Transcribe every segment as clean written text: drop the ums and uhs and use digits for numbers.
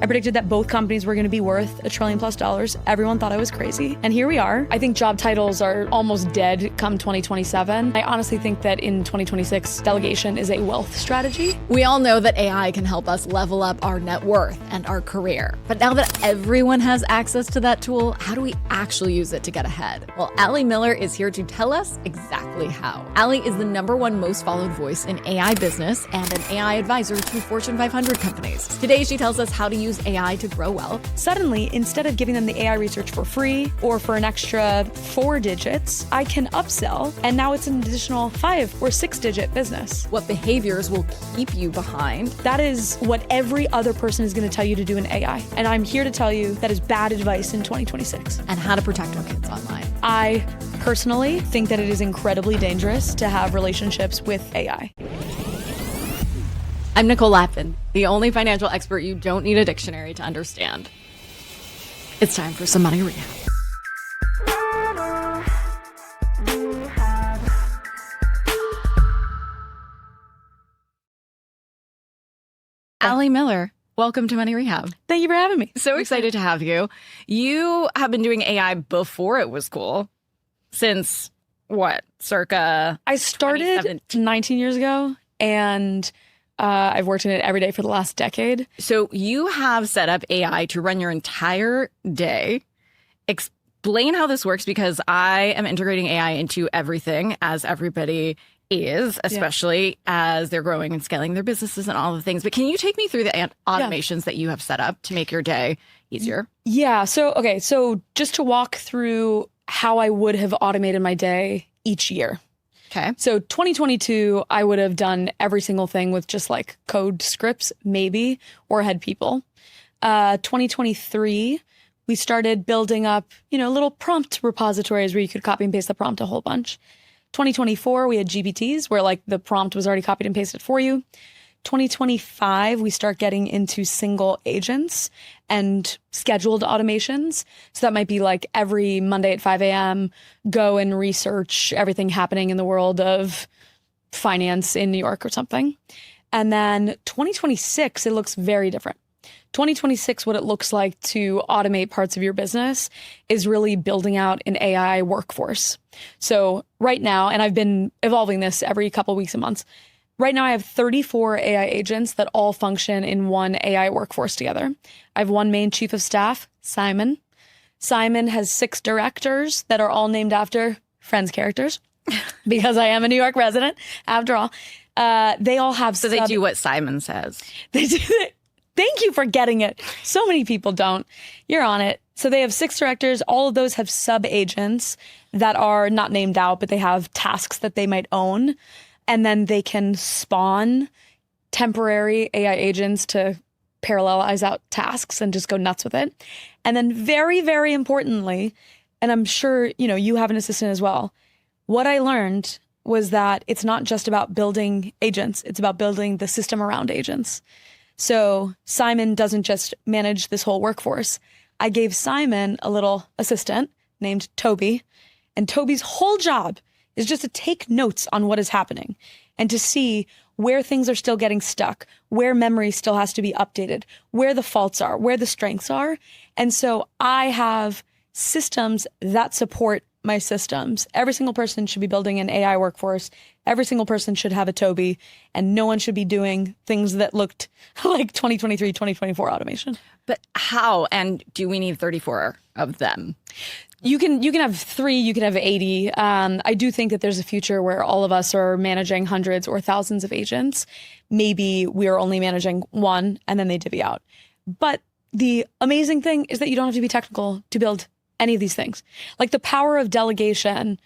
I predicted that both companies were going to be worth $1 trillion+. Everyone thought I was crazy. And here we are. I think job titles are almost dead come 2027. I honestly think that in 2026, delegation is a wealth strategy. We all know that AI can help us level up our net worth and our career. But now that everyone has access to that tool, how do we actually use it to get ahead? Well, Allie Miller is here to tell us exactly how. Allie is the #1 most followed voice in AI business and an AI advisor to Fortune 500 companies. Today, she tells us how to use AI to grow wealth. Suddenly, instead of giving them the AI research for free or for an extra 4 digits, I can upsell, and now it's an additional 5 or 6-digit business. What behaviors will keep you behind? That is what every other person is going to tell you to do in AI. And I'm here to tell you that is bad advice in 2026. And how to protect our kids online. I personally think that it is incredibly dangerous to have relationships with AI. I'm Nicole, the only financial expert you don't need a dictionary to understand. It's time for some money rehab. Allie Miller, welcome to Money Rehab. Thank you for having me. So excited to have you. You have been doing AI before it was cool. Since what? Circa I started 19 years ago, and I've worked in it every day for the last decade. So you have set up AI to run your entire day. Explain how this works, because I am integrating AI into everything, as everybody is, especially as they're growing and scaling their businesses and all the things. But can you take me through the automations that you have set up to make your day easier? Yeah. So just to walk through how I would have automated my day each year. Okay. So 2022, I would have done every single thing with just like code scripts, maybe, or had people. 2023, we started building up, little prompt repositories where you could copy and paste the prompt a whole bunch. 2024, we had GPTs where like the prompt was already copied and pasted for you. 2025, we start getting into single agents and scheduled automations. So that might be like every Monday at 5 a.m., go and research everything happening in the world of finance in New York or something. And then 2026, it looks very different. 2026, what it looks like to automate parts of your business is really building out an AI workforce. So right now, and I've been evolving this every couple weeks and months, right now I have 34 AI agents that all function in one AI workforce together. I have one main chief of staff, Simon. Simon has 6 directors that are all named after Friends characters because I am a New York resident, after all. They all have... So they do what Simon says. They do. Thank you for getting it. So many people don't. You're on it. So they have 6 directors. All of those have sub-agents that are not named out, but they have tasks that they might own. And then they can spawn temporary AI agents to parallelize out tasks and just go nuts with it. And then very, very importantly, and I'm sure, you have an assistant as well, what I learned was that it's not just about building agents. It's about building the system around agents. So Simon doesn't just manage this whole workforce. I gave Simon a little assistant named Toby, and Toby's whole job is just to take notes on what is happening and to see where things are still getting stuck, where memory still has to be updated, where the faults are, where the strengths are. And so I have systems that support my systems. Every single person should be building an AI workforce. Every single person should have a Toby, and no one should be doing things that looked like 2023, 2024 automation. But how? And do we need 34 of them? You can have 3, you can have 80. I do think that there's a future where all of us are managing hundreds or thousands of agents. Maybe we are only managing 1 and then they divvy out. But the amazing thing is that you don't have to be technical to build any of these things. Like the power of delegation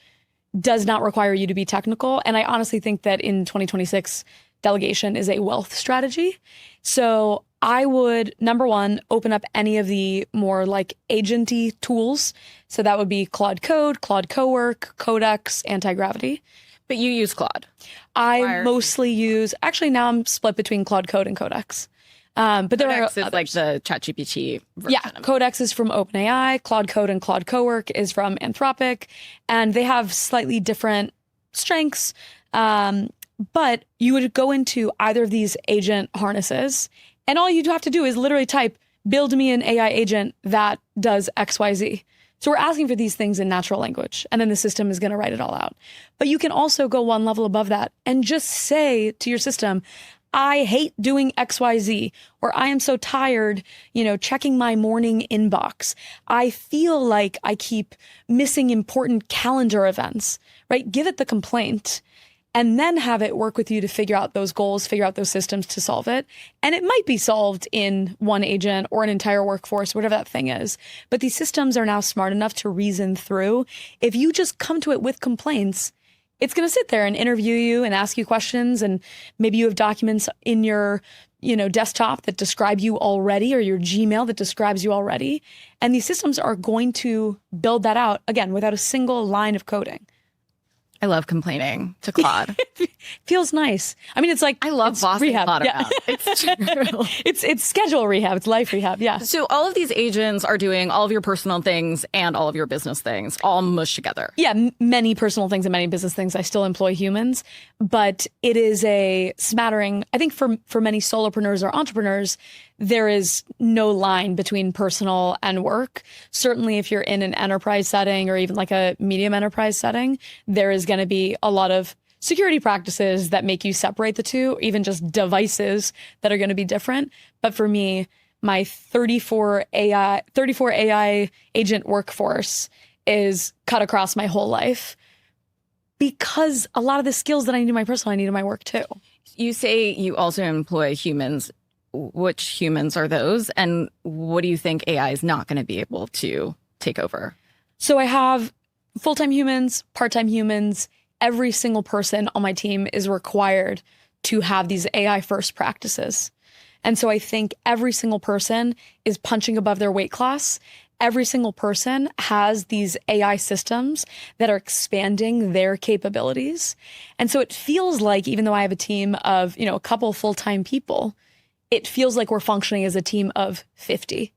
does not require you to be technical. And I honestly think that in 2026, delegation is a wealth strategy. So I would, #1, open up any of the more like agenty tools. So that would be Claude Code, Claude Cowork, Codex, Anti-Gravity. But you use Claude. I mostly use, actually now I'm split between Claude Code and Codex. But there Codex are is others. like the ChatGPT version. Yeah, Codex is from OpenAI, Claude Code and Claude Cowork is from Anthropic, and they have slightly different strengths. But you would go into either of these agent harnesses, and all you'd have to do is literally type build me an AI agent that does XYZ. So we're asking for these things in natural language, and then the system is going to write it all out. But you can also go one level above that and just say to your system, I hate doing XYZ, or I am so tired, checking my morning inbox. I feel like I keep missing important calendar events, right? Give it the complaint and then have it work with you to figure out those goals, figure out those systems to solve it. And it might be solved in one agent or an entire workforce, whatever that thing is. But these systems are now smart enough to reason through. If you just come to it with complaints, it's going to sit there and interview you and ask you questions. And maybe you have documents in your, desktop that describe you already, or your Gmail that describes you already. And these systems are going to build that out, again, without a single line of coding. I love complaining to Claude. Feels nice. I mean, it's like I love bossing rehab. Claude Yeah. around. It's true. It's schedule rehab. It's life rehab. Yeah. So all of these agents are doing all of your personal things and all of your business things, all mushed together. Yeah, many personal things and many business things. I still employ humans, but it is a smattering. I think for many solopreneurs or entrepreneurs, there is no line between personal and work. Certainly, if you're in an enterprise setting or even like a medium enterprise setting, there is going to be a lot of security practices that make you separate the two, even just devices that are going to be different. But for me, my 34 AI agent workforce is cut across my whole life because a lot of the skills that I need in my personal, I need in my work too. You say you also employ humans. Which humans are those? And what do you think AI is not going to be able to take over? So I have full-time humans, part-time humans. Every single person on my team is required to have these AI first practices. And so I think every single person is punching above their weight class. Every single person has these AI systems that are expanding their capabilities. And so it feels like, even though I have a team of, a couple full-time people, it feels like we're functioning as a team of 50.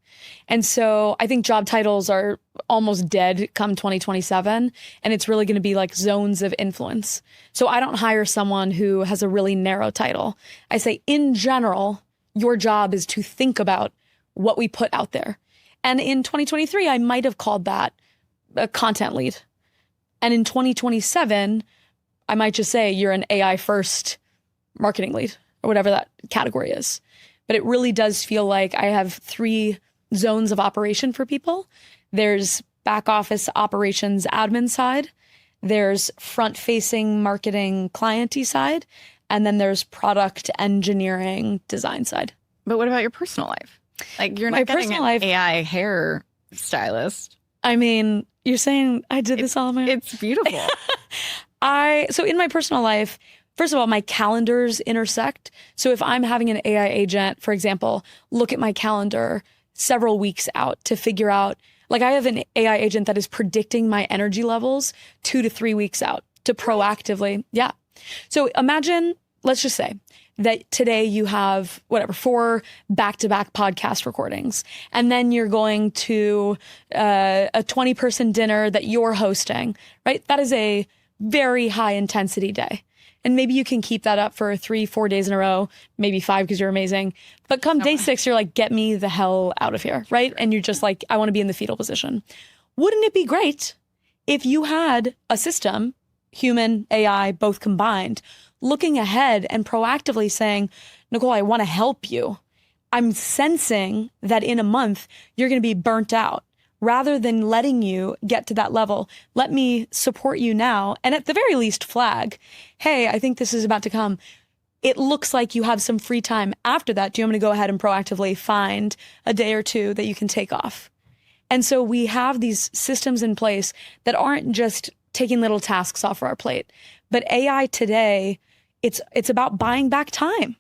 And so I think job titles are almost dead come 2027. And it's really going to be like zones of influence. So I don't hire someone who has a really narrow title. I say, in general, your job is to think about what we put out there. And in 2023, I might have called that a content lead. And in 2027, I might just say you're an AI first marketing lead or whatever that category is. But it really does feel like I have 3 zones of operation for people. There's back office operations admin side. There's front facing marketing clienty side. And then there's product engineering design side. But what about your personal life? Like you're not getting an AI hair stylist. I mean, you're saying I did this all on my own? It's beautiful. So in my personal life, first of all, my calendars intersect. So if I'm having an AI agent, for example, look at my calendar several weeks out to figure out, like I have an AI agent that is predicting my energy levels 2 to 3 weeks out to proactively. Yeah. So imagine, let's just say that today you have 4 back-to-back podcast recordings, and then you're going to a 20-person dinner that you're hosting, right? That is a very high intensity day. And maybe you can keep that up for 3-4 days in a row, maybe 5 because you're amazing. But come day 6, you're like, get me the hell out of here, right? And you're just like, I want to be in the fetal position. Wouldn't it be great if you had a system, human, AI, both combined, looking ahead and proactively saying, Nicole, I want to help you. I'm sensing that in a month, you're going to be burnt out. Rather than letting you get to that level, let me support you now. And at the very least, flag, hey, I think this is about to come. It looks like you have some free time after that. Do you want me to go ahead and proactively find a day or 2 that you can take off? And so we have these systems in place that aren't just taking little tasks off our plate. But AI today, it's about buying back time.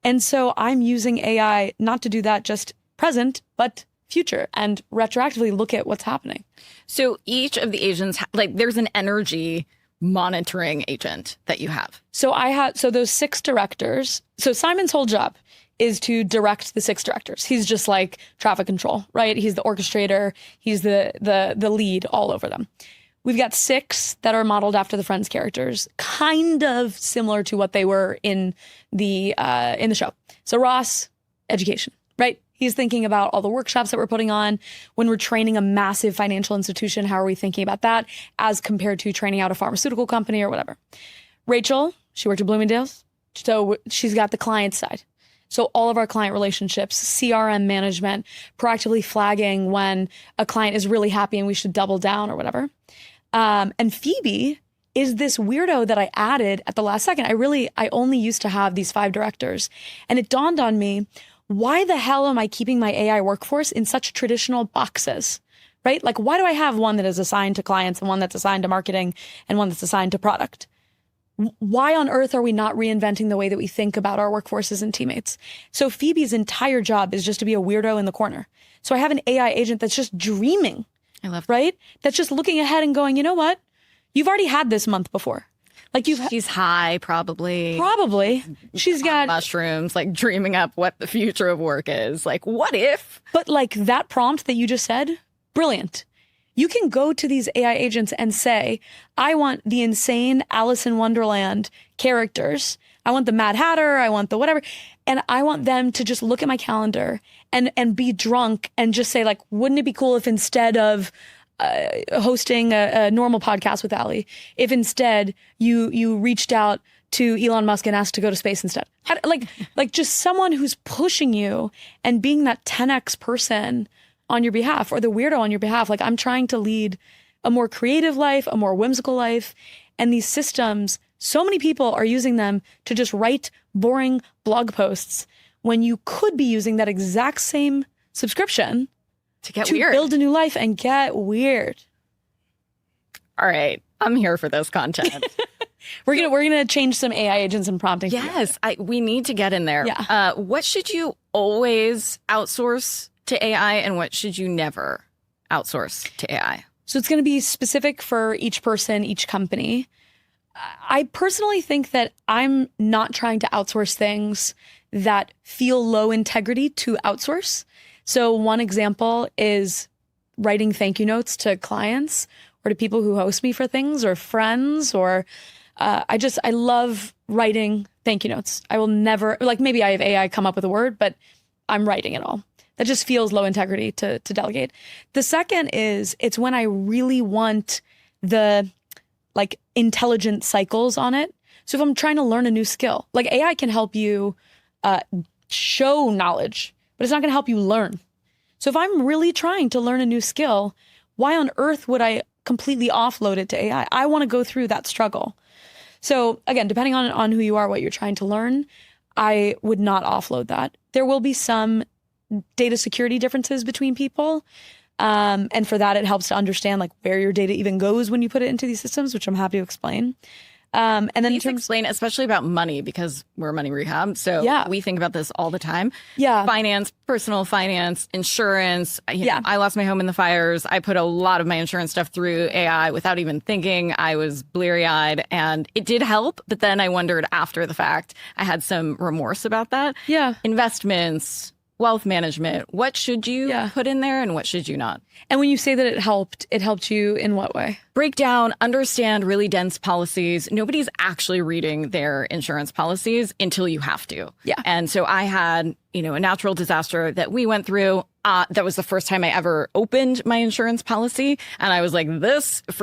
And so I'm using AI not to do that just present, but future, and retroactively look at what's happening. So each of the agents, there's an energy monitoring agent that you have. So so those 6 directors. So Simon's whole job is to direct the 6 directors. He's just like traffic control, right? He's the orchestrator. He's the lead all over them. We've got 6 that are modeled after the Friends characters, kind of similar to what they were in the show. So Ross, education, right? He's thinking about all the workshops that we're putting on. When we're training a massive financial institution, how are we thinking about that as compared to training out a pharmaceutical company or whatever? Rachel, she worked at Bloomingdale's, so she's got the client side. So all of our client relationships, CRM management, proactively flagging when a client is really happy and we should double down or whatever. And Phoebe is this weirdo that I added at the last second. I only used to have these 5 directors. And it dawned on me, why the hell am I keeping my AI workforce in such traditional boxes, right? Like, why do I have one that is assigned to clients and one that's assigned to marketing and one that's assigned to product? Why on earth are we not reinventing the way that we think about our workforces and teammates? So Phoebe's entire job is just to be a weirdo in the corner. So I have an AI agent that's just dreaming. I love that. Right? That's just looking ahead and going, you know what? You've already had this month before. Like she's high, probably. She's got mushrooms, like dreaming up what the future of work is. Like, what if? But like that prompt that you just said, brilliant. You can go to these AI agents and say, I want the insane Alice in Wonderland characters. I want the Mad Hatter. I want the whatever. And I want them to just look at my calendar and be drunk and just say, like, wouldn't it be cool if instead of hosting a normal podcast with Allie, if instead you reached out to Elon Musk and asked to go to space instead? Like just someone who's pushing you and being that 10x person on your behalf, or the weirdo on your behalf. Like, I'm trying to lead a more creative life, a more whimsical life. And these systems, so many people are using them to just write boring blog posts when you could be using that exact same subscription to weird. Build a new life and get weird. All right, I'm here for this content. We're gonna change some AI agents and prompting. Yes, we need to get in there. Yeah. What should you always outsource to AI, and what should you never outsource to AI? So it's going to be specific for each person, each company. I personally think that I'm not trying to outsource things that feel low integrity to outsource. So one example is writing thank you notes to clients or to people who host me for things or friends, or I love writing thank you notes. I will never, like, maybe I have AI come up with a word, but I'm writing it all. That just feels low integrity to delegate. The second is it's when I really want the like intelligent cycles on it. So if I'm trying to learn a new skill, like AI can help you show knowledge, but it's not going to help you learn. So if I'm really trying to learn a new skill, why on earth would I completely offload it to AI? I want to go through that struggle. So again, depending on who you are, what you're trying to learn, I would not offload that. There will be some data security differences between people. And for that, it helps to understand like where your data even goes when you put it into these systems, which I'm happy to explain. And then in terms, explain, especially about money, because we're money rehab. So we think about this all the time. Yeah. Finance, personal finance, insurance. I lost my home in the fires. I put a lot of my insurance stuff through AI without even thinking. I was bleary-eyed and it did help. But then I wondered after the fact, I had some remorse about that. Yeah. Investments, wealth management. What should you put in there and what should you not? And when you say that it helped you in what way? Break down, understand really dense policies. Nobody's actually reading their insurance policies until you have to. Yeah. And so I had, a natural disaster that we went through. That was the first time I ever opened my insurance policy. And I was like,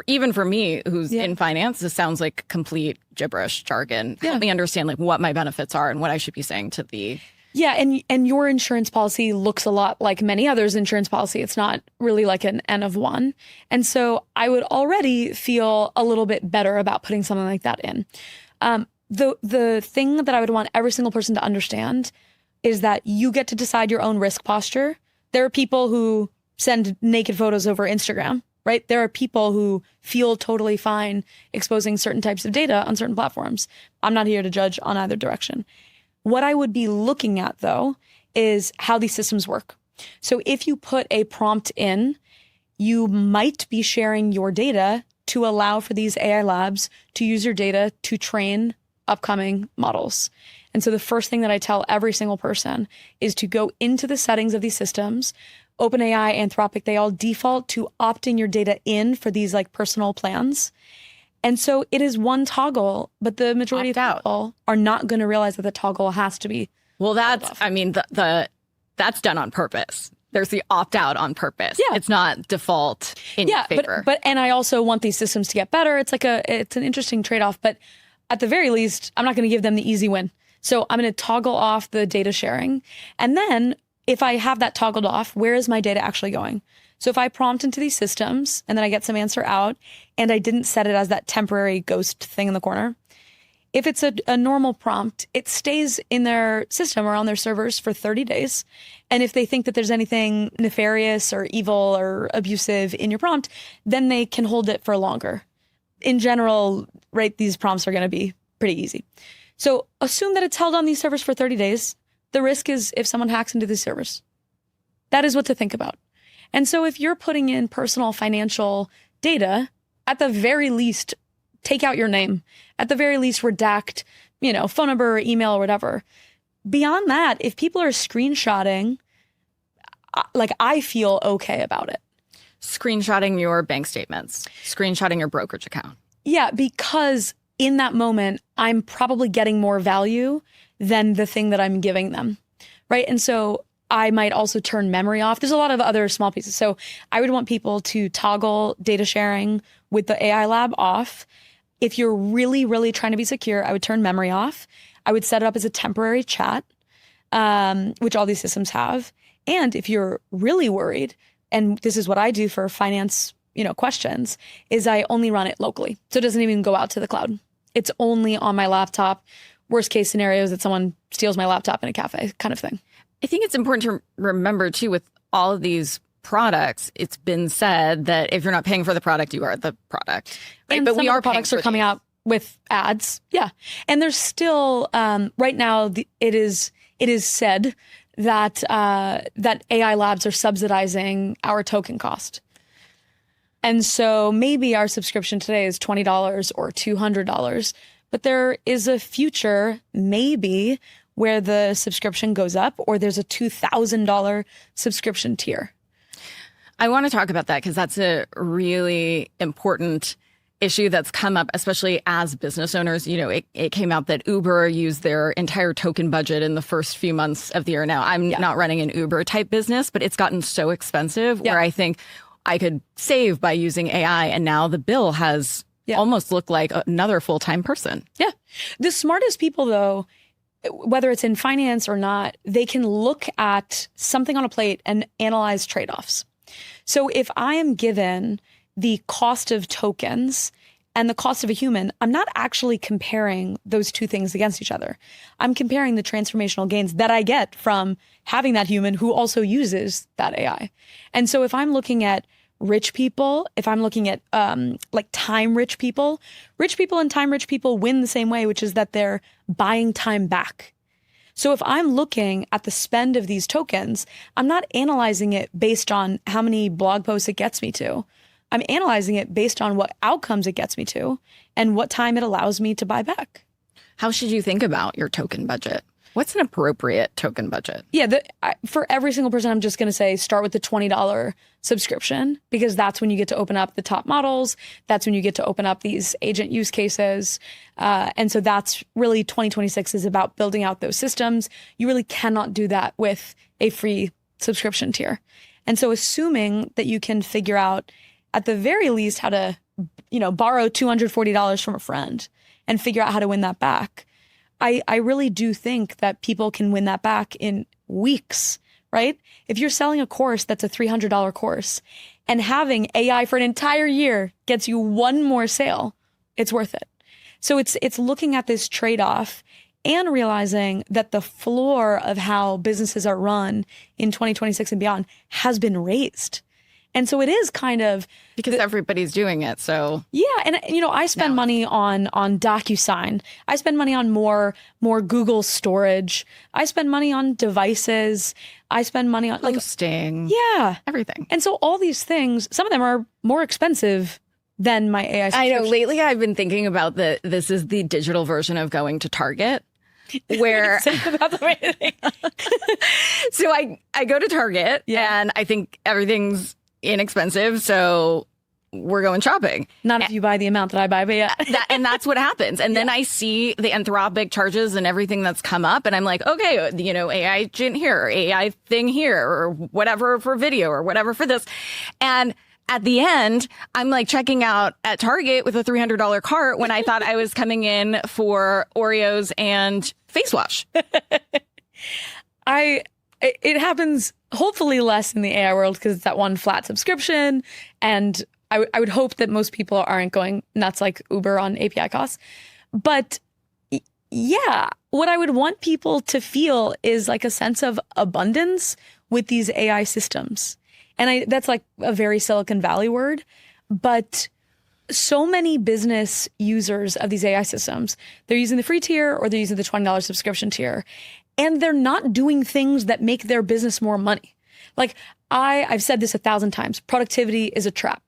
even for me, who's in finance, this sounds like complete gibberish jargon. Help me understand like what my benefits are and what I should be saying to the... Yeah, and your insurance policy looks a lot like many others' insurance policy. It's not really like an N of one. And so I would already feel a little bit better about putting something like that in. The thing that I would want every single person to understand is that you get to decide your own risk posture. There are people who send naked photos over Instagram, right? There are people who feel totally fine exposing certain types of data on certain platforms. I'm not here to judge on either direction. What I would be looking at, though, is how these systems work. So if you put a prompt in, you might be sharing your data to allow for these AI labs to use your data to train upcoming models. And so the first thing that I tell every single person is to go into the settings of these systems. OpenAI, Anthropic, they all default to opting your data in for these like personal plans. And so it is one toggle, but the majority of people are not going to realize that the toggle has to be. Well, that's, I mean, the that's done on purpose. There's the opt-out on purpose. Yeah. It's not default in your favor. But and I also want these systems to get better. It's an interesting trade-off. But at the very least, I'm not going to give them the easy win. So I'm going to toggle off the data sharing. And then if I have that toggled off, where is my data actually going? So if I prompt into these systems and then I get some answer out and I didn't set it as that temporary ghost thing in the corner, if it's a normal prompt, it stays in their system or on their servers for 30 days. And if they think that there's anything nefarious or evil or abusive in your prompt, then they can hold it for longer. In general, right, these prompts are going to be pretty easy. So assume that it's held on these servers for 30 days. The risk is if someone hacks into these servers. That is what to think about. And so if you're putting in personal financial data, at the very least, take out your name. At the very least, redact, phone number or email or whatever. Beyond that, if people are screenshotting, I feel okay about it. Screenshotting your bank statements, screenshotting your brokerage account. Yeah, because in that moment, I'm probably getting more value than the thing that I'm giving them, right? And so I might also turn memory off. There's a lot of other small pieces. So I would want people to toggle data sharing with the AI lab off. If you're really, really trying to be secure, I would turn memory off. I would set it up as a temporary chat, which all these systems have. And if you're really worried, and this is what I do for finance, questions, is I only run it locally. So it doesn't even go out to the cloud. It's only on my laptop. Worst case scenario is that someone steals my laptop in a cafe kind of thing. I think it's important to remember, too, with all of these products, it's been said that if you're not paying for the product, you are the product. Right? And but some we of are the products are coming these out with ads. Yeah. And there's still, right now, it is said that that AI labs are subsidizing our token cost. And so maybe our subscription today is $20 or $200, but there is a future maybe where the subscription goes up or there's a $2,000 subscription tier. I want to talk about that because that's a really important issue that's come up, especially as business owners. It came out that Uber used their entire token budget in the first few months of the year. Now, I'm not running an Uber type business, but it's gotten so expensive where I think I could save by using AI. And now the bill has almost looked like another full-time person. Yeah. The smartest people, though, whether it's in finance or not, they can look at something on a plate and analyze trade-offs. So if I am given the cost of tokens and the cost of a human, I'm not actually comparing those two things against each other. I'm comparing the transformational gains that I get from having that human who also uses that AI. And so if I'm looking at rich people, if I'm looking at time-rich people and time-rich people win the same way, which is that they're buying time back. So if I'm looking at the spend of these tokens, I'm not analyzing it based on how many blog posts it gets me to. I'm analyzing it based on what outcomes it gets me to and what time it allows me to buy back. How should you think about your token budget? What's an appropriate token budget? Yeah, for every single person, I'm just going to say start with the $20 subscription because that's when you get to open up the top models. That's when you get to open up these agent use cases. And so that's really 2026 is about building out those systems. You really cannot do that with a free subscription tier. And so assuming that you can figure out at the very least how to, borrow $240 from a friend and figure out how to win that back. I really do think that people can win that back in weeks, right? If you're selling a course that's a $300 course and having AI for an entire year gets you one more sale, it's worth it. So it's looking at this trade-off and realizing that the floor of how businesses are run in 2026 and beyond has been raised. And so it is kind of because everybody's doing it. So yeah, and I spend money on DocuSign. I spend money on more Google storage. I spend money on devices. I spend money on hosting. Everything. And so all these things, some of them are more expensive than my AI subscription. I know. Lately, I've been thinking about this is the digital version of going to Target. Where so I go to Target and I think everything's inexpensive. So we're going shopping. Not if you buy the amount that I buy, but yeah. And that's what happens. And then I see the Anthropic charges and everything that's come up. And I'm like, okay, AI agent here, or AI thing here, or whatever for video, or whatever for this. And at the end, I'm like checking out at Target with a $300 cart when I thought I was coming in for Oreos and face wash. It happens hopefully less in the AI world because it's that one flat subscription. And I would hope that most people aren't going nuts like Uber on API costs. But yeah, what I would want people to feel is like a sense of abundance with these AI systems. And that's like a very Silicon Valley word. But so many business users of these AI systems, they're using the free tier or they're using the $20 subscription tier. And they're not doing things that make their business more money. Like I've said this 1,000 times, productivity is a trap,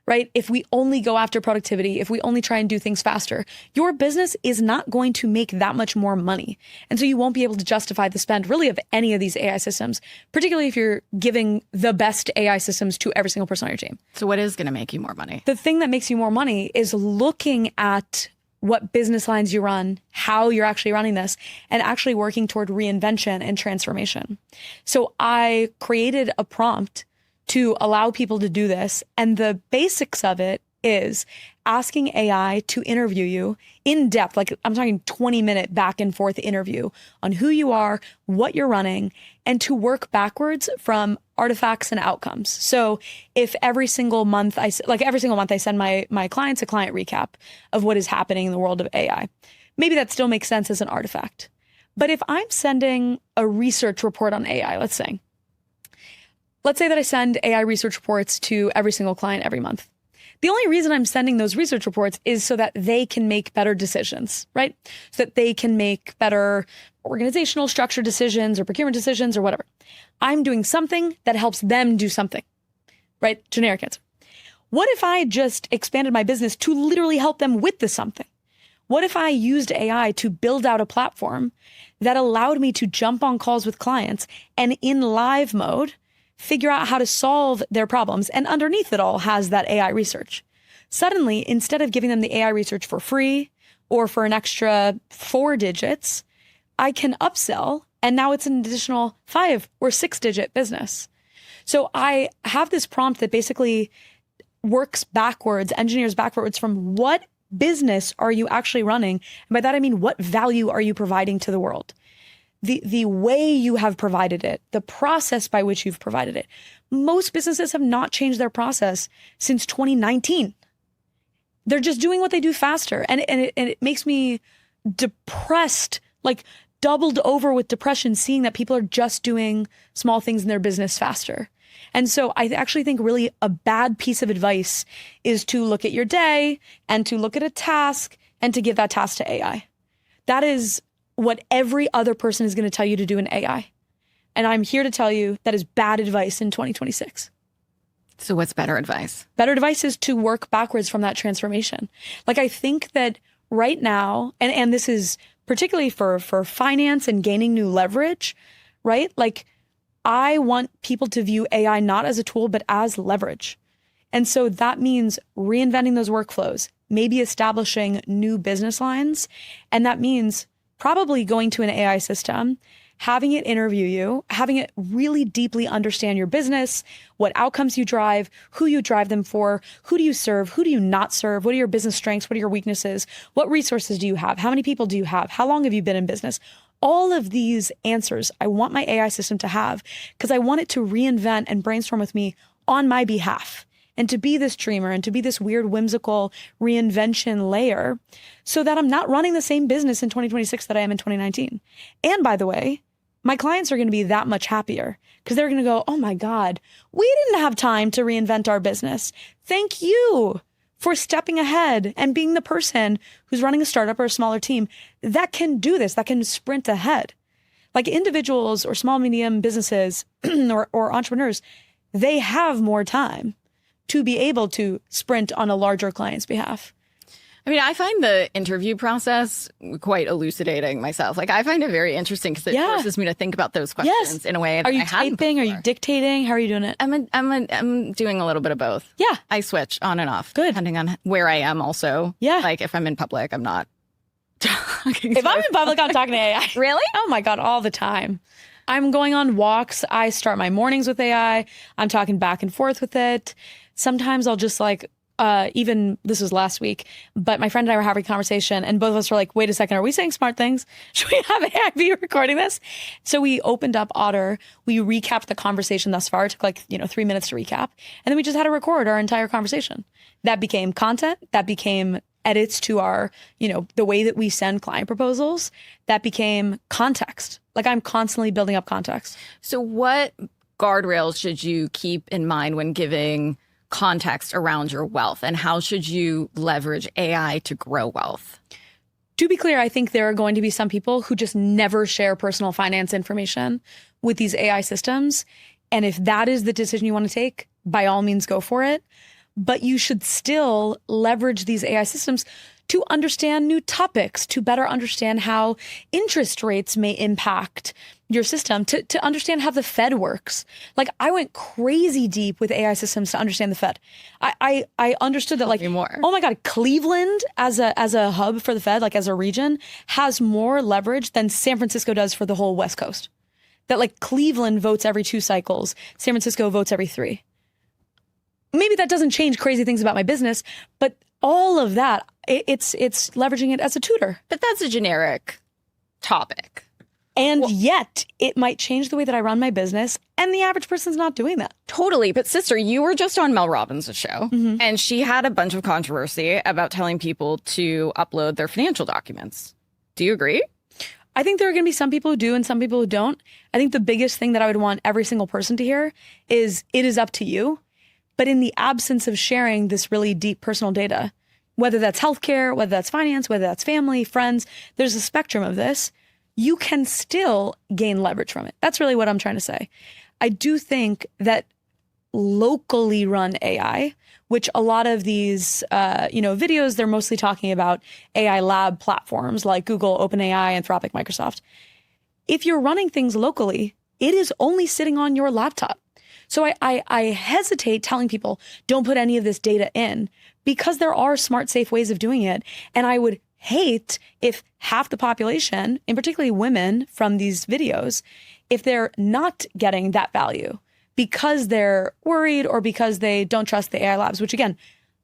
right? If we only go after productivity, if we only try and do things faster, your business is not going to make that much more money. And so you won't be able to justify the spend really of any of these AI systems, particularly if you're giving the best AI systems to every single person on your team. So what is going to make you more money? The thing that makes you more money is looking at what business lines you run, how you're actually running this, and actually working toward reinvention and transformation. So I created a prompt to allow people to do this. And the basics of it is asking AI to interview you in depth. Like I'm talking 20-minute back and forth interview on who you are, what you're running, and to work backwards from artifacts and outcomes. So if every single month I send my clients a client recap of what is happening in the world of AI, maybe that still makes sense as an artifact. But if I'm sending a research report on AI, let's say that I send AI research reports to every single client every month. The only reason I'm sending those research reports is so that they can make better decisions, right? So that they can make better organizational structure decisions or procurement decisions or whatever. I'm doing something that helps them do something, right? Generic answer. What if I just expanded my business to literally help them with the something? What if I used AI to build out a platform that allowed me to jump on calls with clients and in live mode, figure out how to solve their problems, and underneath it all has that AI research. Suddenly, instead of giving them the AI research for free or for an extra 4 digits, I can upsell, and now it's an additional 5 or 6-digit business. So I have this prompt that basically works backwards, engineers backwards from what business are you actually running? And by that, I mean, what value are you providing to the world? The way you have provided it, the process by which you've provided it. Most businesses have not changed their process since 2019. They're just doing what they do faster. And it makes me depressed, like doubled over with depression, seeing that people are just doing small things in their business faster. And so I actually think really a bad piece of advice is to look at your day and to look at a task and to give that task to AI. That is what every other person is going to tell you to do in AI. And I'm here to tell you that is bad advice in 2026. So what's better advice? Better advice is to work backwards from that transformation. Like I think that right now, and this is particularly for finance and gaining new leverage, right? Like I want people to view AI not as a tool, but as leverage. And so that means reinventing those workflows, maybe establishing new business lines. And that means probably going to an AI system, having it interview you, having it really deeply understand your business, what outcomes you drive, who you drive them for, who do you serve, who do you not serve, what are your business strengths, what are your weaknesses, what resources do you have, how many people do you have, how long have you been in business? All of these answers I want my AI system to have because I want it to reinvent and brainstorm with me on my behalf. And to be this dreamer and to be this weird, whimsical reinvention layer so that I'm not running the same business in 2026 that I am in 2019. And by the way, my clients are going to be that much happier because they're going to go, oh my God, we didn't have time to reinvent our business. Thank you for stepping ahead and being the person who's running a startup or a smaller team that can do this, that can sprint ahead. Like individuals or small, medium businesses or entrepreneurs, they have more time to be able to sprint on a larger client's behalf. I mean, I find the interview process quite elucidating myself. Like, I find it very interesting because it forces me to think about those questions in a way that Are you I hadn't typing? Are before. you dictating? How are you doing it? I'm doing a little bit of both. Yeah. I switch on and off. Good. Depending on where I am also. Yeah. Like, if I'm in public, I'm not talking. If I'm in public, I'm talking to AI. Really? Oh my God, all the time. I'm going on walks. I start my mornings with AI. I'm talking back and forth with it. Sometimes I'll just like, even this was last week, but my friend and I were having a conversation and both of us were like, wait a second, are we saying smart things? Should we have AI be recording this? So we opened up Otter. We recapped the conversation thus far. It took like, 3 minutes to recap. And then we just had to record our entire conversation. That became content. That became edits to our, the way that we send client proposals. That became context. Like I'm constantly building up context. So what guardrails should you keep in mind when giving context around your wealth, and how should you leverage AI to grow wealth? To be clear, I think there are going to be some people who just never share personal finance information with these AI systems. And if that is the decision you want to take, by all means, go for it. But you should still leverage these AI systems to understand new topics, to better understand how interest rates may impact your system, to understand how the Fed works. Like I went crazy deep with AI systems to understand the Fed. I understood that, like, oh my God, Cleveland as a hub for the Fed, like as a region, has more leverage than San Francisco does for the whole West Coast. That like Cleveland votes every 2 cycles, San Francisco votes every 3. Maybe that doesn't change crazy things about my business, but all of that, it's leveraging it as a tutor. But that's a generic topic. And yet it might change the way that I run my business. And the average person's not doing that. Totally. But sister, you were just on Mel Robbins' show and she had a bunch of controversy about telling people to upload their financial documents. Do you agree? I think there are going to be some people who do and some people who don't. I think the biggest thing that I would want every single person to hear is it is up to you. But in the absence of sharing this really deep personal data, whether that's healthcare, whether that's finance, whether that's family, friends, there's a spectrum of this. You can still gain leverage from it. That's really what I'm trying to say. I do think that locally run AI, which a lot of these, videos, they're mostly talking about AI lab platforms like Google, OpenAI, Anthropic, Microsoft. If you're running things locally, it is only sitting on your laptop. So I hesitate telling people, don't put any of this data in, because there are smart, safe ways of doing it. And I would hate if half the population, and particularly women from these videos, if they're not getting that value because they're worried or because they don't trust the AI labs, which again,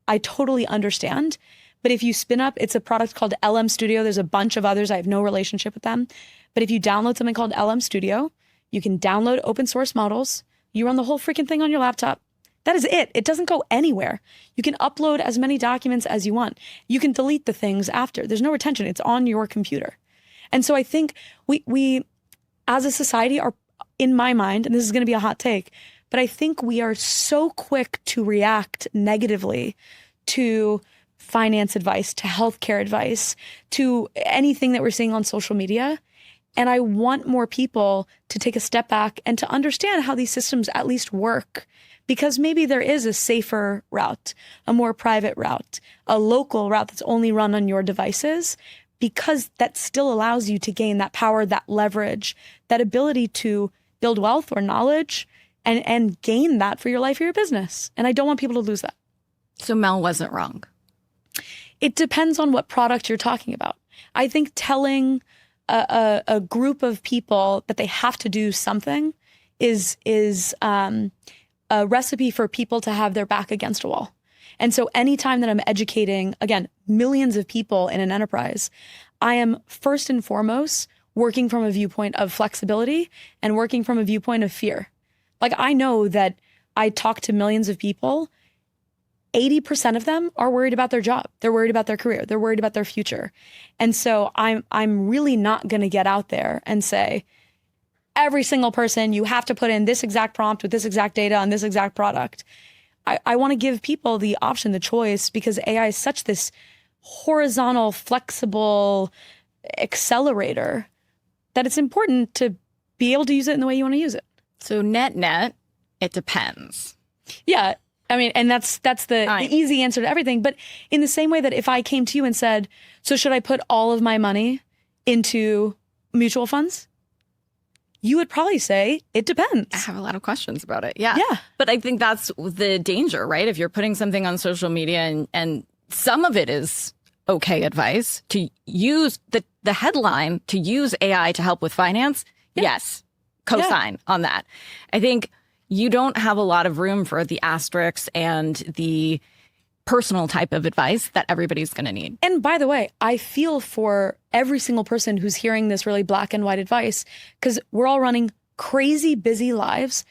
I totally understand. But if you spin up, it's a product called LM Studio. There's a bunch of others. I have no relationship with them. But if you download something called LM Studio, you can download open source models. You run the whole freaking thing on your laptop. That is it. It doesn't go anywhere. You can upload as many documents as you want. You can delete the things after. There's no retention. It's on your computer. And so I think we as a society are, in my mind, and this is going to be a hot take, but I think we are so quick to react negatively to finance advice, to healthcare advice, to anything that we're seeing on social media. And I want more people to take a step back and to understand how these systems at least work. Because maybe there is a safer route, a more private route, a local route that's only run on your devices, because that still allows you to gain that power, that leverage, that ability to build wealth or knowledge and gain that for your life or your business. And I don't want people to lose that. So Mel wasn't wrong. It depends on what product you're talking about. I think telling a group of people that they have to do something is a recipe for people to have their back against a wall. And so anytime that I'm educating, again, millions of people in an enterprise, I am first and foremost working from a viewpoint of flexibility and working from a viewpoint of fear. Like I know that I talk to millions of people, 80% of them are worried about their job. They're worried about their career. They're worried about their future. And so I'm really not going to get out there and say, every single person, you have to put in this exact prompt with this exact data on this exact product. I want to give people the option, the choice, because AI is such this horizontal, flexible accelerator that it's important to be able to use it in the way you want to use it. So net, it depends. Yeah. I mean, and that's the easy answer to everything. But in the same way that if I came to you and said, so should I put all of my money into mutual funds? You would probably say, it depends. I have a lot of questions about it. Yeah. Yeah. But I think that's the danger, right? If you're putting something on social media and some of it is okay advice to use the headline to use AI to help with finance. Yeah. Yes. Co-sign on that. I think you don't have a lot of room for the asterisks and the personal type of advice that everybody's going to need. And by the way, I feel for every single person who's hearing this really black and white advice, because we're all running crazy busy lives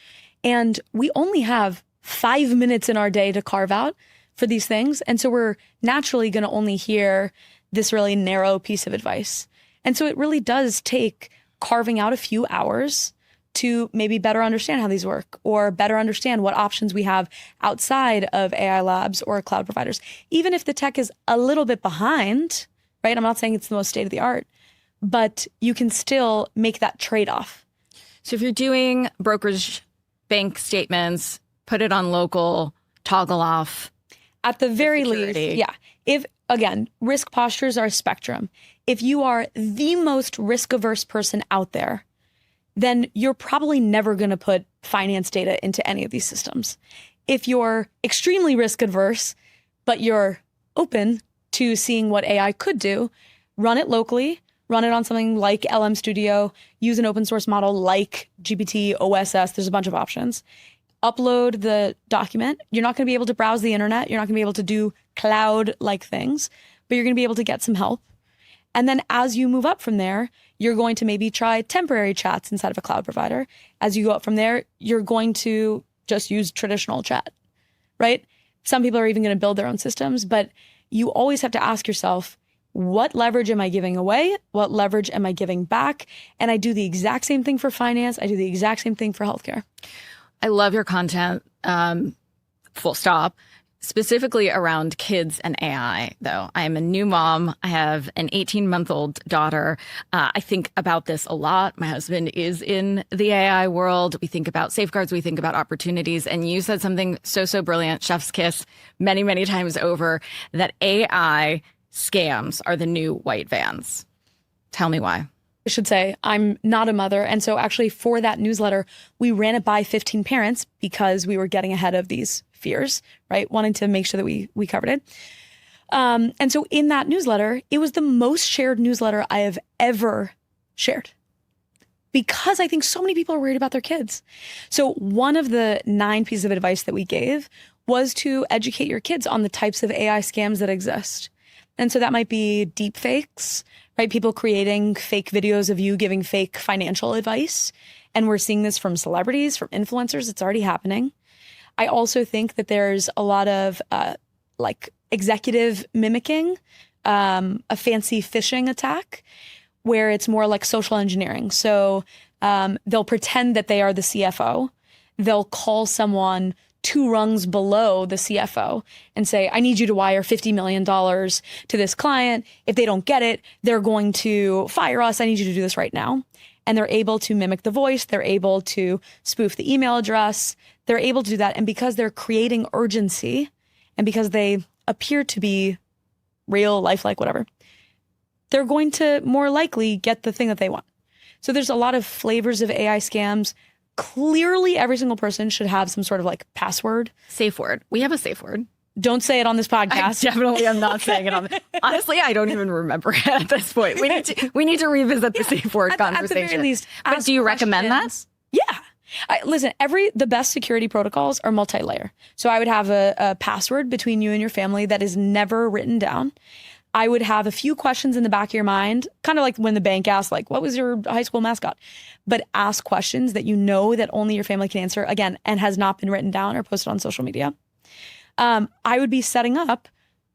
and we only have 5 minutes in our day to carve out for these things. And so we're naturally going to only hear this really narrow piece of advice. And so it really does take carving out a few hours to maybe better understand how these work or better understand what options we have outside of AI labs or cloud providers. Even if the tech is a little bit behind, right? I'm not saying it's the most state of the art, but you can still make that trade-off. So if you're doing brokerage bank statements, put it on local, toggle off. At the very least, yeah. If, again, risk postures are a spectrum. If you are the most risk-averse person out there, then you're probably never going to put finance data into any of these systems. If you're extremely risk adverse, but you're open to seeing what AI could do, run it locally, run it on something like LM Studio, use an open source model like GPT, OSS, there's a bunch of options. Upload the document. You're not going to be able to browse the internet. You're not going to be able to do cloud-like things, but you're going to be able to get some help. And then as you move up from there, you're going to maybe try temporary chats inside of a cloud provider. As you go up from there, you're going to just use traditional chat, right? Some people are even going to build their own systems, but you always have to ask yourself, what leverage am I giving away? What leverage am I giving back? And I do the exact same thing for finance. I do the exact same thing for healthcare. I love your content, full stop. Specifically around kids and AI, though. I am a new mom. I have an 18-month-old daughter. I think about this a lot. My husband is in the AI world. We think about safeguards. We think about opportunities. And you said something so brilliant, chef's kiss, many, many times over, that AI scams are the new white vans. Tell me why. I should say I'm not a mother. And so actually for that newsletter, we ran it by 15 parents because we were getting ahead of these fears, right? Wanting to make sure that we covered it. And so in that newsletter, it was the most shared newsletter I have ever shared because I think so many people are worried about their kids. So one of the 9 pieces of advice that we gave was to educate your kids on the types of AI scams that exist. And so that might be deep fakes, right? People creating fake videos of you giving fake financial advice. And we're seeing this from celebrities, from influencers. It's already happening. I also think that there's a lot of like executive mimicking, a fancy phishing attack where it's more like social engineering. So they'll pretend that they are the CFO. They'll call someone 2 rungs below the CFO and say, I need you to wire $50 million to this client. If they don't get it, they're going to fire us. I need you to do this right now. And they're able to mimic the voice. They're able to spoof the email address. They're able to do that. And because they're creating urgency and because they appear to be real, lifelike, whatever, they're going to more likely get the thing that they want. So there's a lot of flavors of AI scams. Clearly, every single person should have some sort of like password. Safe word. We have a safe word. Don't say it on this podcast. I definitely am not saying it on this. Honestly, I don't even remember it at this point. We need to revisit the safe word conversation. At the very least, but do you recommend that? Yeah. Listen, the best security protocols are multi-layer. So I would have a password between you and your family that is never written down. I would have a few questions in the back of your mind, kind of like when the bank asks, like, what was your high school mascot? But ask questions that you know that only your family can answer, again, and has not been written down or posted on social media. I would be setting up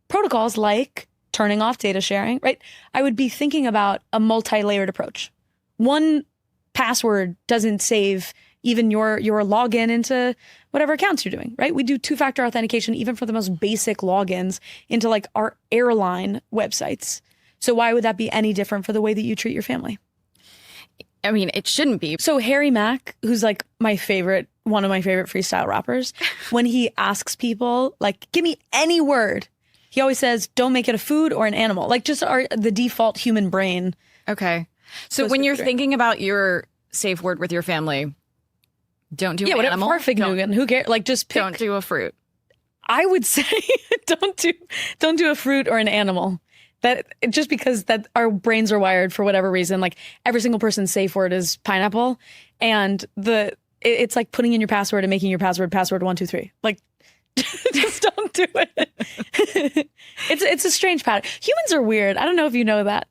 protocols like turning off data sharing, right? I would be thinking about a multi-layered approach. One password doesn't save even your login into whatever accounts you're doing, right? We do 2-factor authentication even for the most basic logins into like our airline websites. So why would that be any different for the way that you treat your family? I mean, it shouldn't be. So Harry Mack, who's like my favorite one of my favorite freestyle rappers, when he asks people, like, give me any word, he always says, don't make it a food or an animal. Like, just the default human brain. Okay. So when you're thinking about your safe word with your family, don't do an animal. Perfect nougat. Who cares? Like, just pick. Don't do a fruit. I would say don't do a fruit or an animal. That just because that our brains are wired for whatever reason. Like, every single person's safe word is pineapple, and it's like putting in your password and making your password 123. Like, just don't do it. It's a strange pattern. Humans are weird. I don't know if you know that.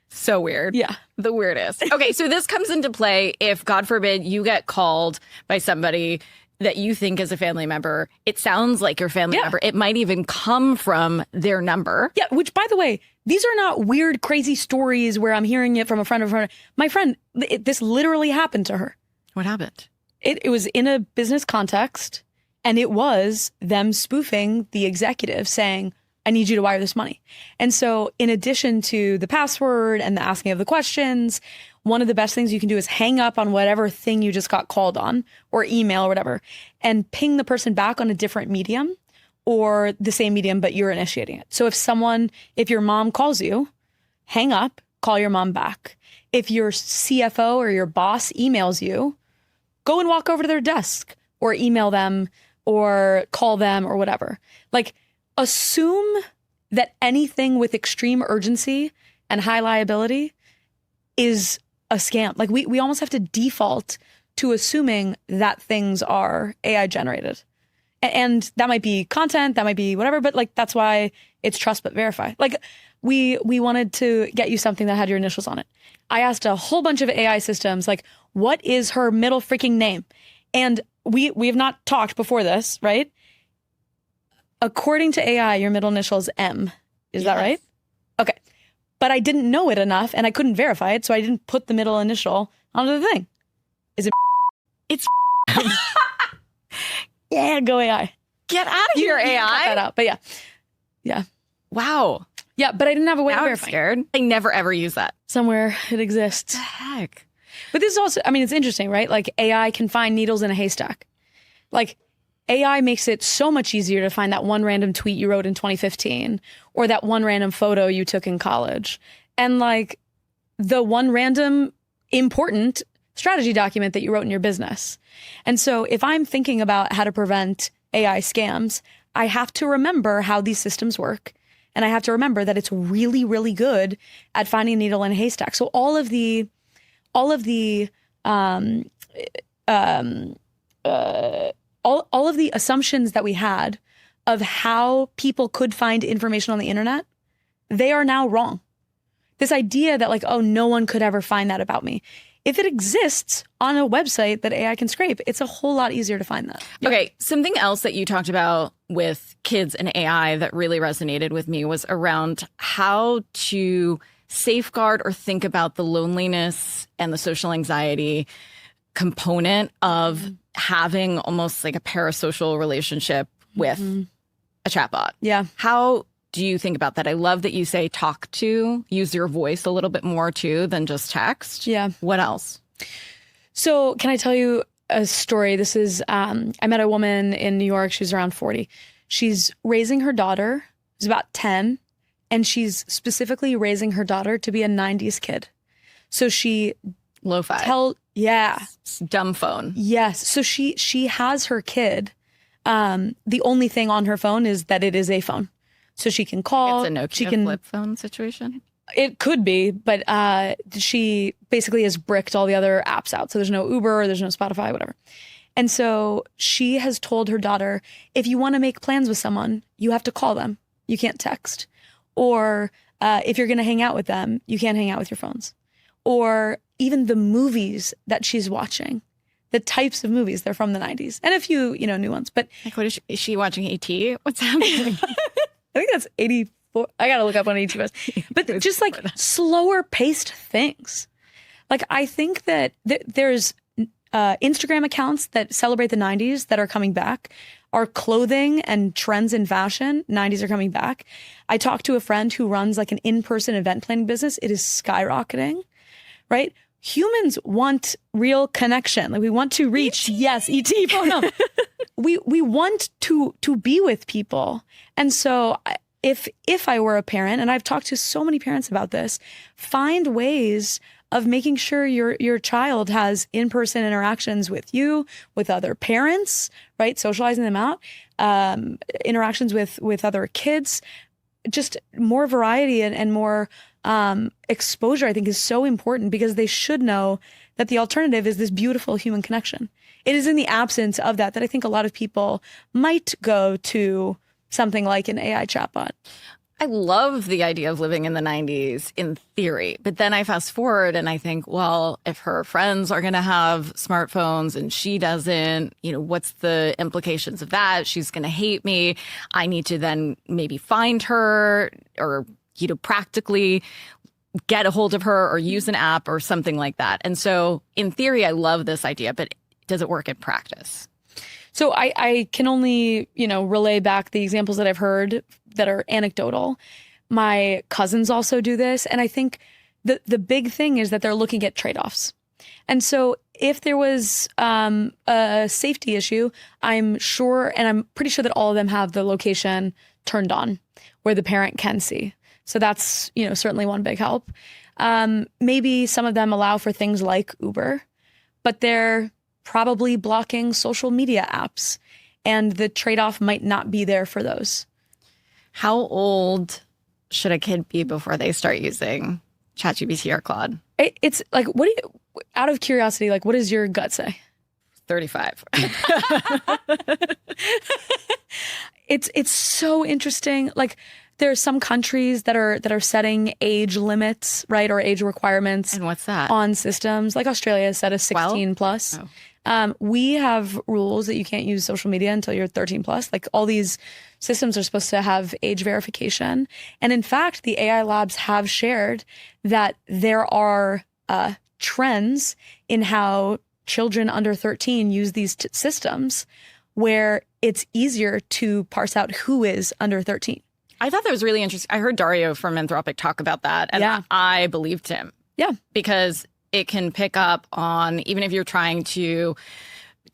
So weird. Yeah. The weirdest. Okay, so this comes into play if, God forbid, you get called by somebody that you think is a family member. It sounds like your family member. It might even come from their number. Yeah, which, by the way, these are not weird, crazy stories where I'm hearing it from a friend of a friend. My friend, this literally happened to her. What happened? It was in a business context, and it was them spoofing the executive saying, I need you to wire this money. And so in addition to the password and the asking of the questions, one of the best things you can do is hang up on whatever thing you just got called on, or email or whatever, and ping the person back on a different medium or the same medium, but you're initiating it. So if your mom calls you, hang up, call your mom back. If your CFO or your boss emails you, go and walk over to their desk or email them or call them or whatever. Like, assume that anything with extreme urgency and high liability is a scam. Like, we almost have to default to assuming that things are AI generated. And that might be content, that might be whatever, but like, that's why it's trust but verify. Like, we wanted to get you something that had your initials on it. I asked a whole bunch of AI systems, like, what is her middle freaking name? And we have not talked before this, right? According to AI, your middle initial is M. Is that right? Okay. But I didn't know it enough and I couldn't verify it, so I didn't put the middle initial onto the thing. Is it? It's Yeah, go AI. Get out of here, AI. Cut that out. But yeah. Yeah. Wow. Yeah, but I didn't have a way to Now I'm verify. scared. I never ever use that. Somewhere it exists. The heck? But this is also, I mean, it's interesting, right? Like, AI can find needles in a haystack. Like, AI makes it so much easier to find that one random tweet you wrote in 2015 or that one random photo you took in college. And like, the one random important strategy document that you wrote in your business. And so if I'm thinking about how to prevent AI scams, I have to remember how these systems work. And I have to remember that it's really, really good at finding a needle in a haystack. So all of the assumptions that we had of how people could find information on the internet, they are now wrong. This idea that like, oh, no one could ever find that about me. If it exists on a website that AI can scrape, it's a whole lot easier to find that. Okay, something else that you talked about with kids and AI that really resonated with me was around how to safeguard or think about the loneliness and the social anxiety component of having almost like a parasocial relationship with a chatbot. Yeah. How do you think about that? I love that you say use your voice a little bit more too than just text. Yeah. What else? So can I tell you a story? This is, I met a woman in New York. She's around 40. She's raising her daughter, who's about 10, and she's specifically raising her daughter to be a 90s kid. So she Lo-fi. Yeah. Dumb phone. Yes. So she has her kid. The only thing on her phone is that it is a phone. So she can call. It's a Nokia flip phone situation. It could be, but she basically has bricked all the other apps out. So there's no Uber, there's no Spotify, whatever. And so she has told her daughter, if you want to make plans with someone, you have to call them. You can't text. Or if you're going to hang out with them, you can't hang out with your phones. Or even the movies that she's watching, the types of movies, they're from the 90s. And a few, new ones. But like, what is she watching? ET? What's happening? I think that's 84. I got to look up when ET was. But just like slower paced things. Like, I think that there's Instagram accounts that celebrate the 90s that are coming back. Our clothing and trends in fashion, 90s are coming back. I talked to a friend who runs like an in-person event planning business. It is skyrocketing, right? humans want real connection. Like we want to reach, yes, ET phone up. We want to be with people. And so if I were a parent, and I've talked to so many parents about this, find ways of making sure your child has in-person interactions with you, with other parents, right? Socializing them out, interactions with other kids, just more variety and more exposure, I think, is so important, because they should know that the alternative is this beautiful human connection. It is in the absence of that I think a lot of people might go to something like an AI chatbot. I love the idea of living in the 90s in theory, but then I fast forward and I think, well, if her friends are going to have smartphones and she doesn't, what's the implications of that? She's going to hate me. I need to then maybe find her or, practically get a hold of her or use an app or something like that. And so in theory, I love this idea, but does it work in practice? So I can only, relay back the examples that I've heard that are anecdotal. My cousins also do this. And I think the big thing is that they're looking at trade-offs. And so if there was a safety issue, I'm sure, and I'm pretty sure that all of them have the location turned on where the parent can see. So that's, certainly one big help. Maybe some of them allow for things like Uber, but they're probably blocking social media apps, and the trade-off might not be there for those. How old should a kid be before they start using ChatGPT or Claude? It's like, out of curiosity, like, what does your gut say? 35. It's so interesting. Like, there are some countries that are setting age limits, right, or age requirements. And what's that? On systems. Like Australia has set a 16 plus. Oh. We have rules that you can't use social media until you're 13 plus. Like, all these systems are supposed to have age verification. And in fact, the AI labs have shared that there are trends in how children under 13 use these systems, where it's easier to parse out who is under 13. I thought that was really interesting. I heard Dario from Anthropic talk about that, and I believed him. Yeah. Because it can pick up on, even if you're trying to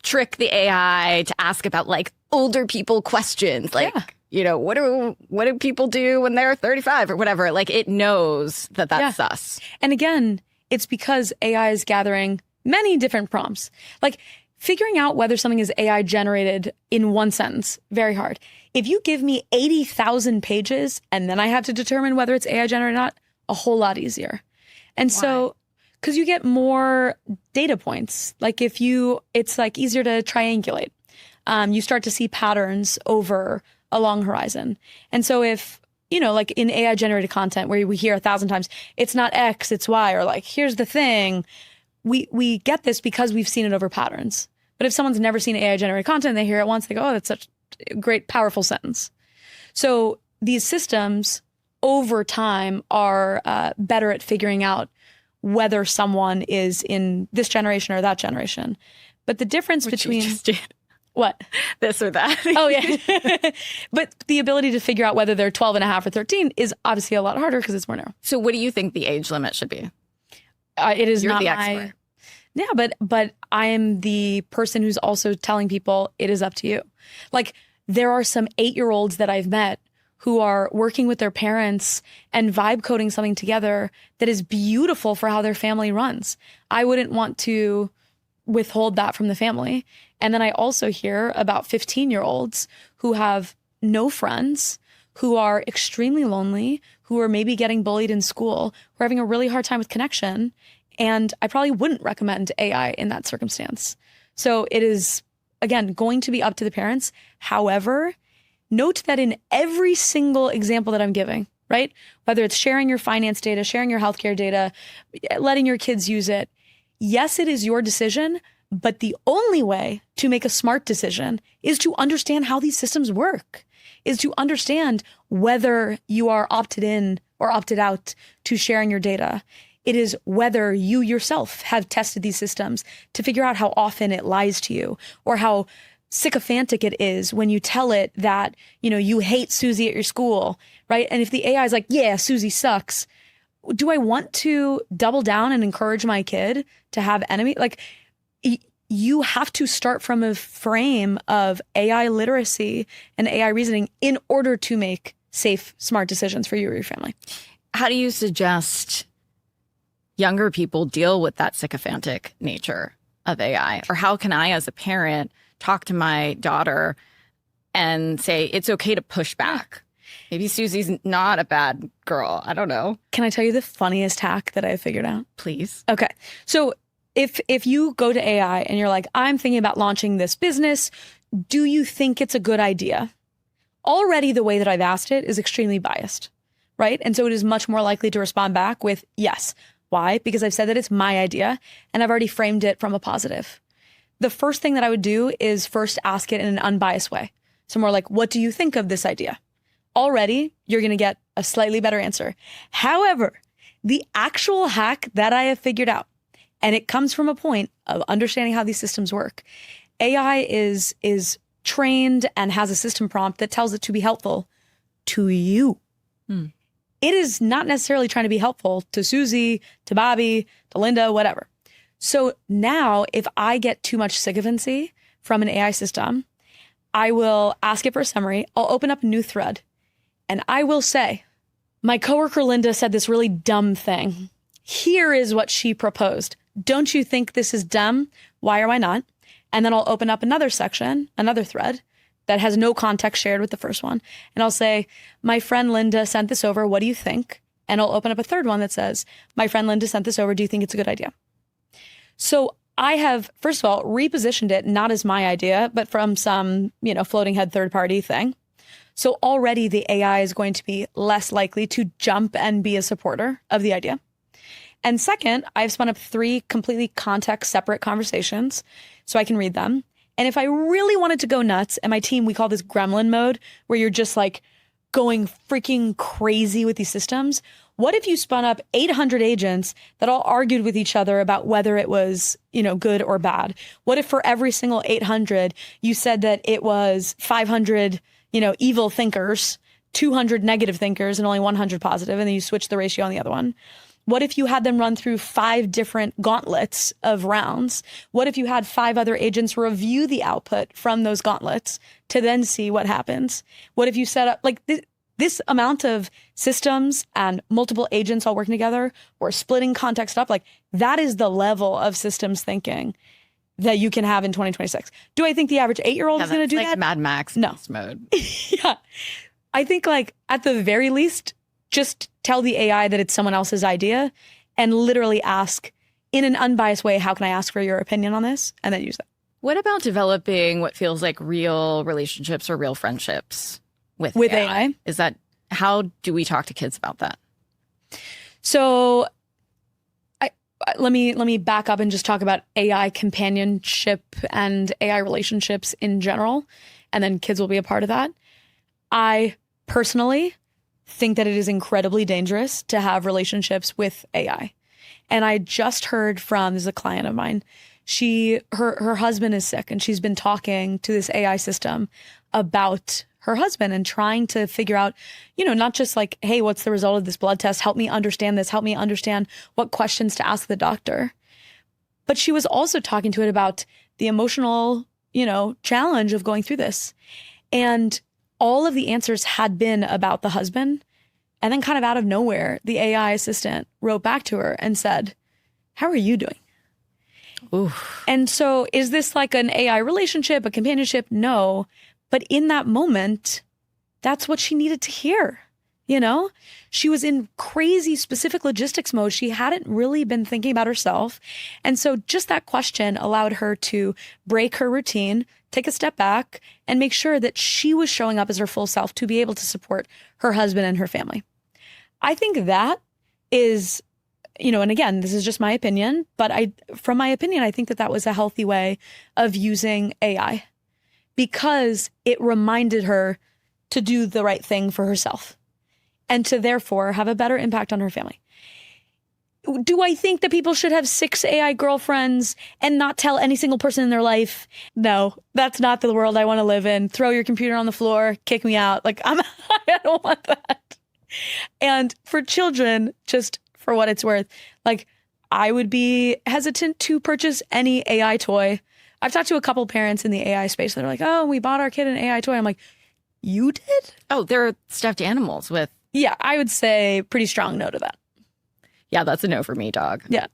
trick the AI to ask about like older people questions, like, what do people do when they're 35 or whatever? Like, it knows that's sus. And again, it's because AI is gathering many different prompts. Like, figuring out whether something is AI generated in one sentence, very hard. If you give me 80,000 pages and then I have to determine whether it's AI generated or not, a whole lot easier. And so, because you get more data points. Like, it's like easier to triangulate. You start to see patterns over a long horizon. And so if, like in AI generated content where we hear 1,000 times, it's not X, it's Y, or like, here's the thing. We get this because we've seen it over patterns. But if someone's never seen AI generated content, they hear it once, they go, oh, that's such a great, powerful sentence. So these systems over time are better at figuring out whether someone is in this generation or that generation. But the difference between what? This or that. Oh, yeah. But the ability to figure out whether they're 12 and a half or 13 is obviously a lot harder because it's more narrow. So what do you think the age limit should be? It is You're not the my expert. Yeah, but I am the person who's also telling people it is up to you. Like, there are some 8-year-olds that I've met who are working with their parents and vibe coding something together that is beautiful for how their family runs. I wouldn't want to withhold that from the family. And then I also hear about 15-year-olds who have no friends, who are extremely lonely, who are maybe getting bullied in school, who are having a really hard time with connection. And I probably wouldn't recommend AI in that circumstance. So it is, again, going to be up to the parents. However, note that in every single example that I'm giving, right? Whether it's sharing your finance data, sharing your healthcare data, letting your kids use it, yes, it is your decision, but the only way to make a smart decision is to understand how these systems work, is to understand whether you are opted in or opted out to sharing your data. It is whether you yourself have tested these systems to figure out how often it lies to you, or how sycophantic it is when you tell it that, you hate Susie at your school, right? And if the AI is like, yeah, Susie sucks, do I want to double down and encourage my kid to have enemy? Like, you have to start from a frame of AI literacy and AI reasoning in order to make safe, smart decisions for you or your family. How do you suggest younger people deal with that sycophantic nature of AI? Or how can I, as a parent, talk to my daughter and say, it's okay to push back? Maybe Susie's not a bad girl. I don't know. Can I tell you the funniest hack that I have figured out? Please. Okay. So if you go to AI and you're like, I'm thinking about launching this business, do you think it's a good idea? Already the way that I've asked it is extremely biased, right? And so it is much more likely to respond back with yes. Why? Because I've said that it's my idea and I've already framed it from a positive. The first thing that I would do is first ask it in an unbiased way. So more like, what do you think of this idea? Already, you're going to get a slightly better answer. However, the actual hack that I have figured out, and it comes from a point of understanding how these systems work. AI is trained and has a system prompt that tells it to be helpful to you. It is not necessarily trying to be helpful to Susie, to Bobby, to Linda, whatever. So now if I get too much sycophancy from an AI system, I will ask it for a summary. I'll open up a new thread and I will say, my coworker Linda said this really dumb thing. Here is what she proposed. Don't you think this is dumb? Why or why not? And then I'll open up another section, another thread that has no context shared with the first one. And I'll say, my friend Linda sent this over. What do you think? And I'll open up a third one that says, my friend Linda sent this over. Do you think it's a good idea? So I have, first of all, repositioned it not as my idea, but from some, floating head third party thing. So already the AI is going to be less likely to jump and be a supporter of the idea. And second, I've spun up 3 completely context separate conversations so I can read them. And if I really wanted to go nuts, and my team, we call this gremlin mode, where you're just like going freaking crazy with these systems. What if you spun up 800 agents that all argued with each other about whether it was, good or bad? What if for every single 800, you said that it was 500, evil thinkers, 200 negative thinkers, and only 100 positive, and then you switch the ratio on the other one? What if you had them run through 5 different gauntlets of rounds? What if you had 5 other agents review the output from those gauntlets to then see what happens? What if you set up like this amount of systems and multiple agents all working together or splitting context up? Like that is the level of systems thinking that you can have in 2026. Do I think the average 8-year-old is going to do that? Mad Max mode. Yeah. I think like at the very least, just tell the AI that it's someone else's idea and literally ask in an unbiased way, how can I ask for your opinion on this? And then use it. What about developing what feels like real relationships or real friendships with AI? How do we talk to kids about that? So let me back up and just talk about AI companionship and AI relationships in general, and then kids will be a part of that. I personally think that it is incredibly dangerous to have relationships with AI. And I just heard from, this is a client of mine, her husband is sick and she's been talking to this AI system about her husband and trying to figure out, not just like, hey, what's the result of this blood test? Help me understand this. Help me understand what questions to ask the doctor. But she was also talking to it about the emotional, challenge of going through this. And all of the answers had been about the husband. And then kind of out of nowhere, the AI assistant wrote back to her and said, how are you doing? Ooh. And so is this like an AI relationship, a companionship? No. But in that moment, that's what she needed to hear. She was in crazy specific logistics mode. She hadn't really been thinking about herself. And so just that question allowed her to break her routine, take a step back, and make sure that she was showing up as her full self to be able to support her husband and her family. I think that is, and again, this is just my opinion, but from my opinion, I think that was a healthy way of using AI because it reminded her to do the right thing for herself and to therefore have a better impact on her family. Do I think that people should have 6 AI girlfriends and not tell any single person in their life? No, that's not the world I want to live in. Throw your computer on the floor, kick me out. Like I don't want that. And for children, just for what it's worth. Like, I would be hesitant to purchase any AI toy. I've talked to a couple parents in the AI space that are like, oh, we bought our kid an AI toy. I'm like, you did? Oh, they're stuffed animals with. Yeah, I would say pretty strong no to that. Yeah, that's a no for me, dog. Yeah.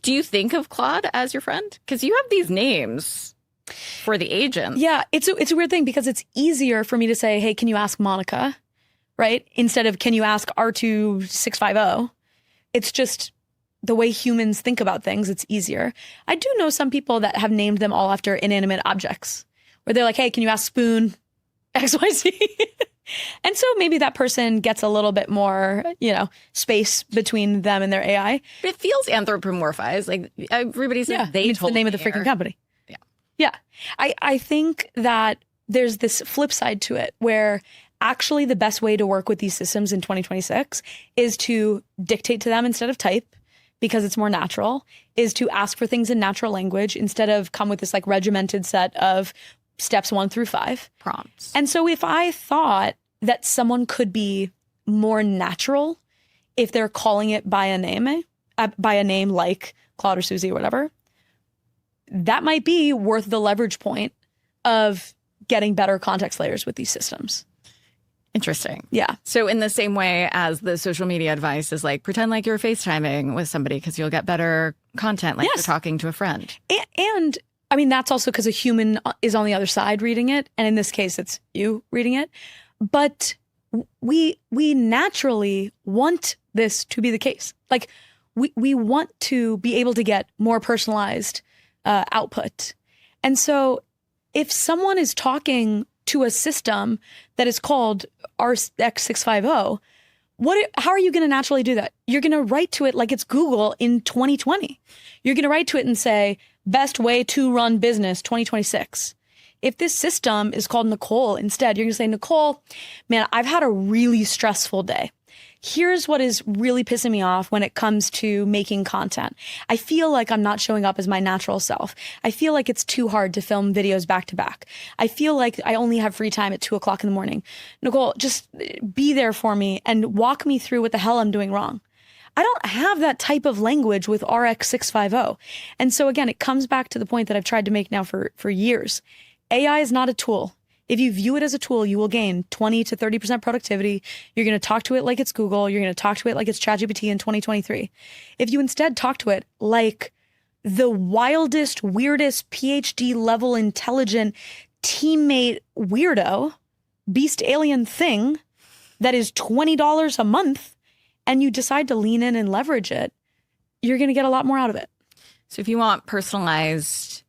Do you think of Claude as your friend? Because you have these names for the agent. Yeah, it's a weird thing because it's easier for me to say, hey, can you ask Monica, right? Instead of can you ask R2650? It's just the way humans think about things. It's easier. I do know some people that have named them all after inanimate objects where they're like, hey, can you ask Spoon XYZ? And so maybe that person gets a little bit more, space between them and their AI. But it feels anthropomorphized. Like everybody says it's the name of the freaking company. Yeah. Yeah. I think that there's this flip side to it where actually the best way to work with these systems in 2026 is to dictate to them instead of type, because it's more natural, is to ask for things in natural language instead of come with this like regimented set of steps 1 through 5. Prompts. And so if I thought that someone could be more natural if they're calling it by a name like Claude or Susie or whatever, that might be worth the leverage point of getting better context layers with these systems. Interesting. Yeah. So in the same way as the social media advice is like, pretend like you're FaceTiming with somebody because you'll get better content like you're talking to a friend. And I mean, that's also because a human is on the other side reading it. And in this case, it's you reading it. But we naturally want this to be the case. Like we want to be able to get more personalized output. And so if someone is talking to a system that is called RX650, how are you going to naturally do that? You're going to write to it like it's Google in 2020. You're going to write to it and say, best way to run business 2026. If this system is called Nicole instead, you're going to say, Nicole, man, I've had a really stressful day. Here's what is really pissing me off when it comes to making content. I feel like I'm not showing up as my natural self. I feel like it's too hard to film videos back to back. I feel like I only have free time at 2:00 in the morning. Nicole, just be there for me and walk me through what the hell I'm doing wrong. I don't have that type of language with RX650. And so again, it comes back to the point that I've tried to make now for years. AI is not a tool. If you view it as a tool, you will gain 20 to 30% productivity. You're going to talk to it like it's Google. You're going to talk to it like it's ChatGPT in 2023. If you instead talk to it like the wildest, weirdest, PhD level intelligent teammate weirdo, beast alien thing that is $20 a month, and you decide to lean in and leverage it, you're going to get a lot more out of it. So if you want personalized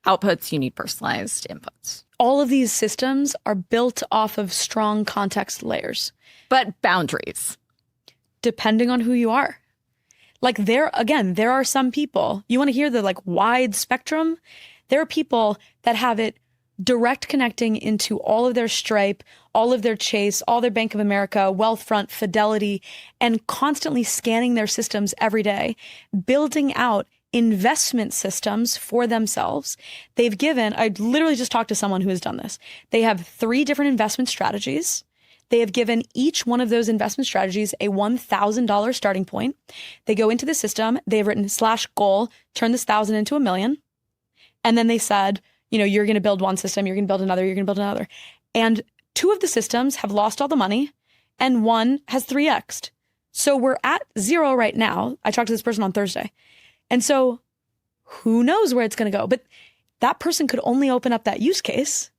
outputs, you need personalized inputs. All of these systems are built off of strong context layers. But boundaries. Depending on who you are. Like there are some people, you want to hear the like wide spectrum? There are people that have it direct connecting into all of their Stripe, all of their Chase, all their Bank of America, Wealthfront, Fidelity, and constantly scanning their systems every day, building out investment systems for themselves. I literally just talked to someone who has done this. They have 3 different investment strategies. They have given each one of those investment strategies a $1,000 starting point. They go into the system. They've written /goal, turn this 1,000 into $1 million. And then they said, you're going to build one system, you're going to build another, you're going to build another. And 2 of the systems have lost all the money and 1 has 3x'd. So we're at 0 right now. I talked to this person on Thursday. And so who knows where it's going to go? But that person could only open up that use case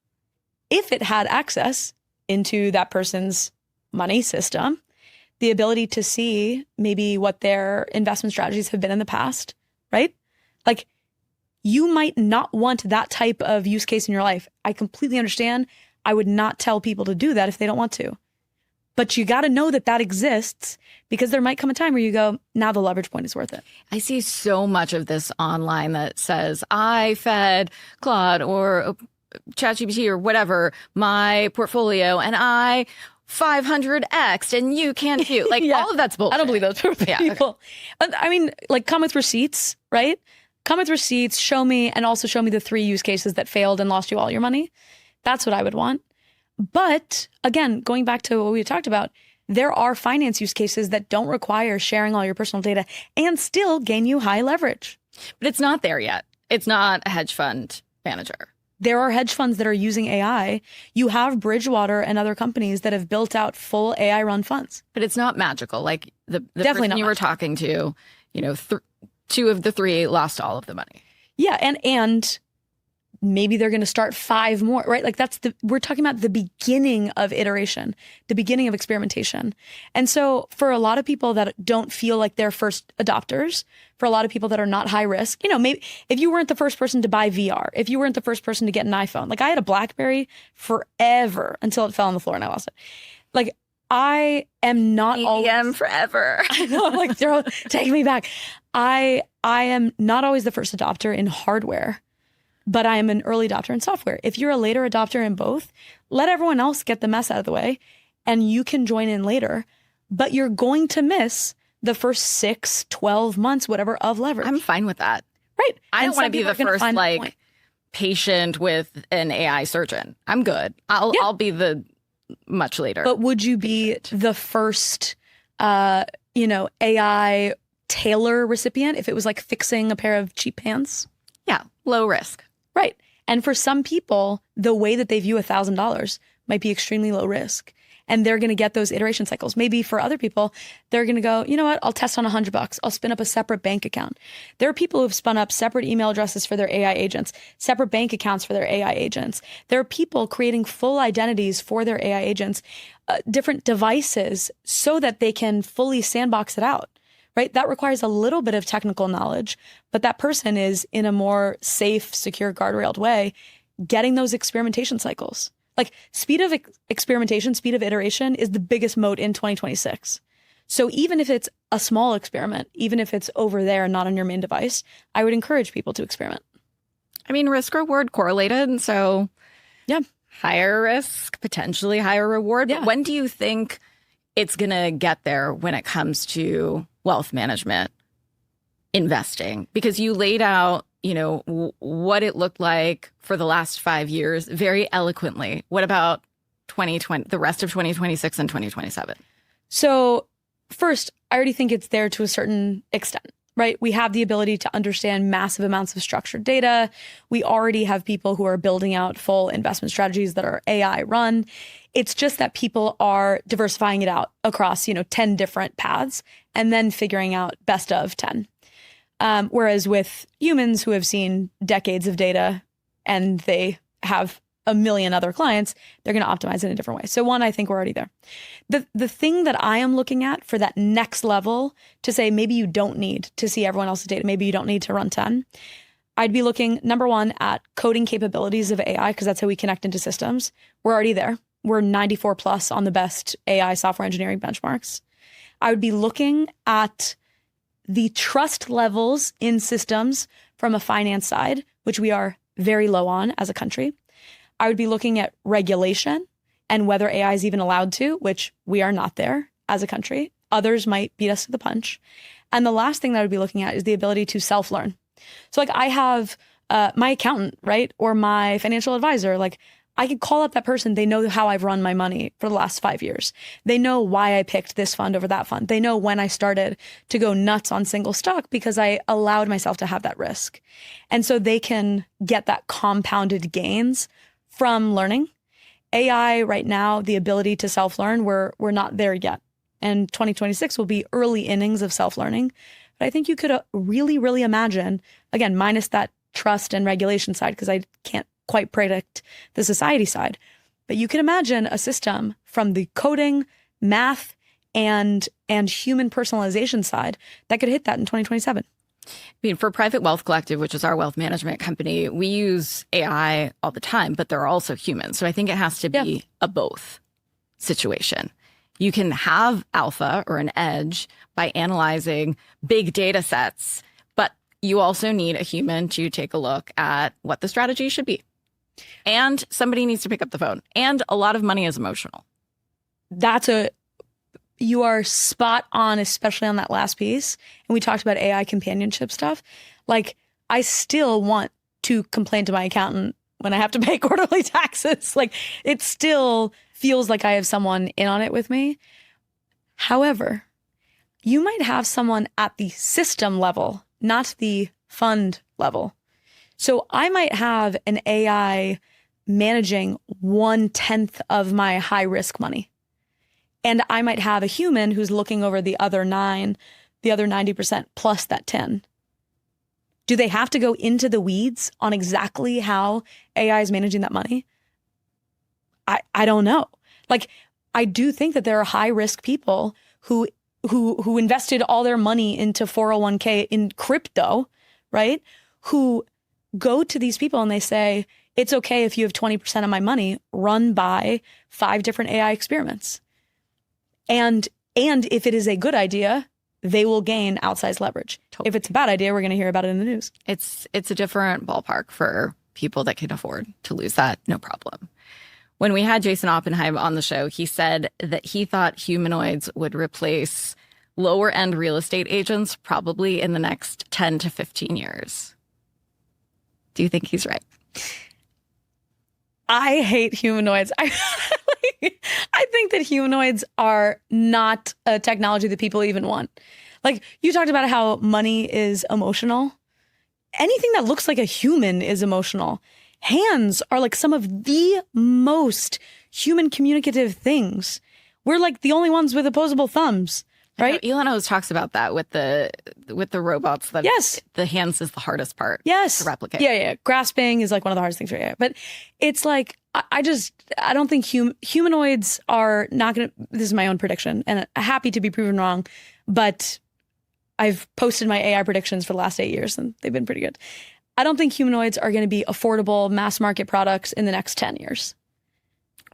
if it had access into that person's money system, the ability to see maybe what their investment strategies have been in the past, right? Like you might not want that type of use case in your life. I completely understand. I would not tell people to do that if they don't want to. But you got to know that exists, because there might come a time where you go, now the leverage point is worth it. I see so much of this online that says, I fed Claude or ChatGPT or whatever my portfolio and I 500x and you can't do. Like all of that's bullshit. I don't believe those people. Okay. I mean, like come with receipts, right? Come with receipts, show me, and also show me the 3 use cases that failed and lost you all your money. That's what I would want. But again, going back to what we talked about, there are finance use cases that don't require sharing all your personal data and still gain you high leverage. But it's not there yet. It's not a hedge fund manager. There are hedge funds that are using AI. You have Bridgewater and other companies that have built out full AI run funds. But it's not magical. Like the Definitely person not you were magical. talking to, two of the three lost all of the money. Yeah, and maybe they're going to start 5 more, right? Like we're talking about the beginning of iteration, the beginning of experimentation. And so for a lot of people that don't feel like they're first adopters, for a lot of people that are not high risk, maybe if you weren't the first person to buy VR, if you weren't the first person to get an iPhone, like I had a BlackBerry forever until it fell on the floor and I lost it. Like I am not EDM forever. I know, I'm like, take me back. I am not always the first adopter in hardware, but I am an early adopter in software. If you're a later adopter in both, let everyone else get the mess out of the way and you can join in later, but you're going to miss the first 6, 12 months, whatever, of leverage. I'm fine with that. Right. I don't want to be the first patient with an AI surgeon. I'm good. I'll be the much later. But would you be the first, AI tailor recipient if it was like fixing a pair of cheap pants? Yeah, low risk. Right. And for some people, the way that they view $1,000 might be extremely low risk. And they're going to get those iteration cycles. Maybe for other people, they're going to go, you know what, I'll test on $100. I'll spin up a separate bank account. There are people who've spun up separate email addresses for their AI agents, separate bank accounts for their AI agents. There are people creating full identities for their AI agents, different devices so that they can fully sandbox it out. Right? That requires a little bit of technical knowledge, but that person is in a more safe, secure, guardrailed way, getting those experimentation cycles. Like speed of experimentation, speed of iteration is the biggest moat in 2026. So even if it's a small experiment, even if it's over there and not on your main device, I would encourage people to experiment. I mean, risk reward correlated. And so yeah, higher risk, potentially higher reward. Yeah. But when do you think it's going to get there when it comes to wealth management, investing? Because you laid out, what it looked like for the last 5 years very eloquently. What about 2020, the rest of 2026 and 2027? So first, I already think it's there to a certain extent, right? We have the ability to understand massive amounts of structured data. We already have people who are building out full investment strategies that are AI run. It's just that people are diversifying it out across, 10 different paths and then figuring out best of 10. Whereas with humans who have seen decades of data and they have a million other clients, they're going to optimize in a different way. So one, I think we're already there. The thing that I am looking at for that next level to say, maybe you don't need to see everyone else's data, maybe you don't need to run 10. I'd be looking, number one, at coding capabilities of AI, because that's how we connect into systems. We're already there. We're 94 plus on the best AI software engineering benchmarks. I would be looking at the trust levels in systems from a finance side, which we are very low on as a country. I would be looking at regulation and whether AI is even allowed to, which we are not there as a country. Others might beat us to the punch. And the last thing that I would be looking at is the ability to self-learn. So like I have my accountant, right? Or my financial advisor, like I could call up that person. They know how I've run my money for the last 5 years. They know why I picked this fund over that fund. They know when I started to go nuts on single stock because I allowed myself to have that risk. And so they can get that compounded gains from learning. AI right now, the ability to self-learn, we're not there yet. And 2026 will be early innings of self-learning. But I think you could really, really imagine, again, minus that trust and regulation side, because I can't quite predict the society side, but you can imagine a system from the coding, math, and human personalization side that could hit that in 2027. I mean, for Private Wealth Collective, which is our wealth management company, we use AI all the time, but there are also humans. So I think it has to be a both situation. You can have alpha or an edge by analyzing big data sets, but you also need a human to take a look at what the strategy should be. And somebody needs to pick up the phone. And a lot of money is emotional. You are spot on, especially on that last piece. And we talked about AI companionship stuff. Like, I still want to complain to my accountant when I have to pay quarterly taxes. Like, it still feels like I have someone in on it with me. However, you might have someone at the system level, not the fund level. So I might have an AI managing 1/10 of my high risk money. And I might have a human who's looking over the other 90% plus that 10. Do they have to go into the weeds on exactly how AI is managing that money? I don't know. Like, I do think that there are high risk people who invested all their money into 401k in crypto, right? Who go to these people and they say, it's okay if you have 20% of my money run by 5 different AI experiments. And if it is a good idea, they will gain outsized leverage. Totally. If it's a bad idea, we're going to hear about it in the news. It's a different ballpark for people that can afford to lose that, no problem. When we had Jason Oppenheim on the show, he said that he thought humanoids would replace lower end real estate agents probably in the next 10 to 15 years. Do you think he's right? I hate humanoids. I think that humanoids are not a technology that people even want. Like, you talked about how money is emotional. Anything that looks like a human is emotional. Hands are like some of the most human communicative things. We're like the only ones with opposable thumbs, right? Elon always talks about that with the robots. That yes, the hands is the hardest part. Yes, to replicate. Yeah. Grasping is like one of the hardest things for AI. But it's like I don't think humanoids are not going to. This is my own prediction, and I'm happy to be proven wrong. But I've posted my AI predictions for the last 8 years, and they've been pretty good. I don't think humanoids are going to be affordable mass market products in the next 10 years.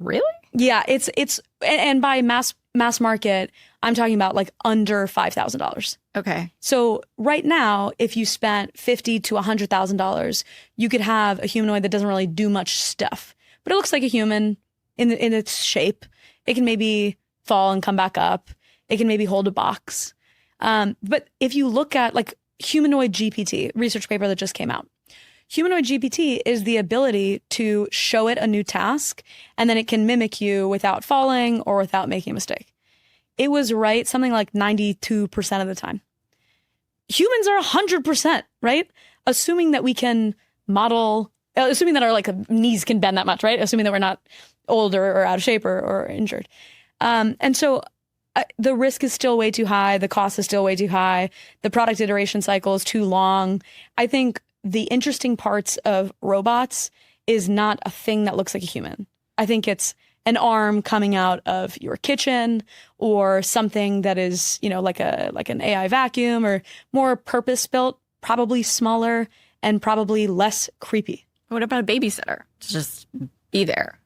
Really? Yeah, it's and by mass market, I'm talking about like under $5,000. Okay. So right now, if you spent $50,000 to $100,000, you could have a humanoid that doesn't really do much stuff, but it looks like a human in its shape. It can maybe fall and come back up. It can maybe hold a box. But if you look at like Humanoid GPT, research paper that just came out, Humanoid GPT is the ability to show it a new task, and then it can mimic you without falling or without making a mistake. It was right something like 92% of the time. Humans are 100%, right? Assuming that we can model, assuming that our like knees can bend that much, right? Assuming that we're not old or out of shape or injured. And so the risk is still way too high. The cost is still way too high. The product iteration cycle is too long. I think the interesting parts of robots is not a thing that looks like a human. I think it's an arm coming out of your kitchen or something that is, like an AI vacuum or more purpose-built, probably smaller and probably less creepy. What about a babysitter to just be there?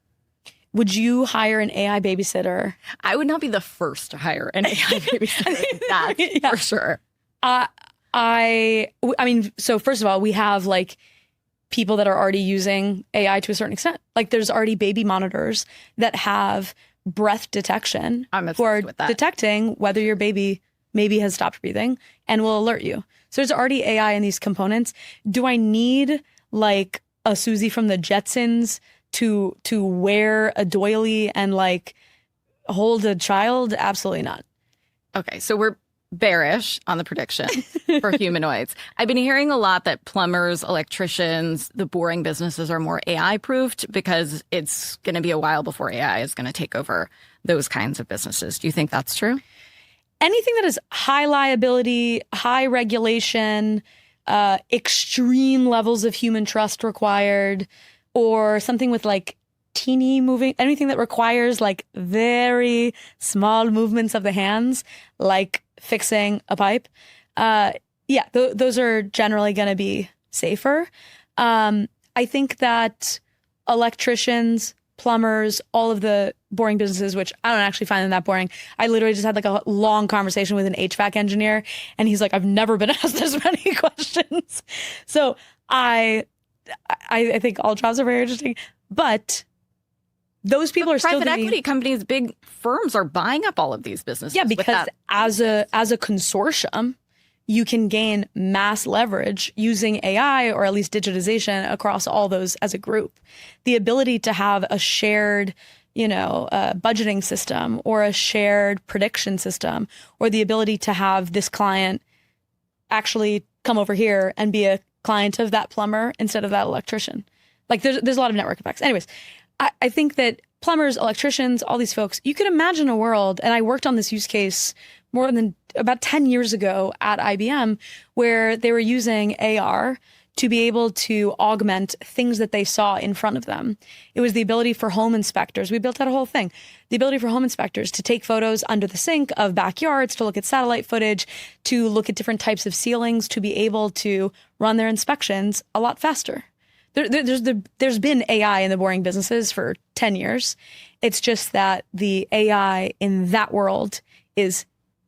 Would you hire an AI babysitter? I would not be the first to hire an AI babysitter. That's for sure. I mean, so first of all, we have like people that are already using AI to a certain extent. Like there's already baby monitors that have breath detection who are detecting whether your baby maybe has stopped breathing and will alert you. So there's already AI in these components. Do I need like a Susie from the Jetsons to wear a doily and like hold a child? Absolutely not. Okay, so we're bearish on the prediction for humanoids. I've been hearing a lot that plumbers, electricians, the boring businesses are more AI proofed because it's going to be a while before AI is going to take over those kinds of businesses. Do you think that's true? Anything that is high liability, high regulation, extreme levels of human trust required, or something with like teeny moving, anything that requires like very small movements of the hands, like fixing a pipe. Those are generally going to be safer. I think that electricians, plumbers, all of the boring businesses, which I don't actually find them that boring. I literally just had like a long conversation with an HVAC engineer and he's like, I've never been asked this many questions. So I think all jobs are very interesting, but those people are still private equity companies, big firms are buying up all of these businesses. Yeah, because as a consortium, you can gain mass leverage using AI or at least digitization across all those as a group. The ability to have a shared budgeting system or a shared prediction system, or the ability to have this client actually come over here and be a client of that plumber instead of that electrician. Like there's a lot of network effects. Anyways, I think that plumbers, electricians, all these folks, you could imagine a world, and I worked on this use case more than about 10 years ago at IBM, where they were using AR to be able to augment things that they saw in front of them. It was the ability for home inspectors. We built out a whole thing. The ability for home inspectors to take photos under the sink of backyards, to look at satellite footage, to look at different types of ceilings, to be able to run their inspections a lot faster. There's been AI in the boring businesses for 10 years. It's just that the AI in that world is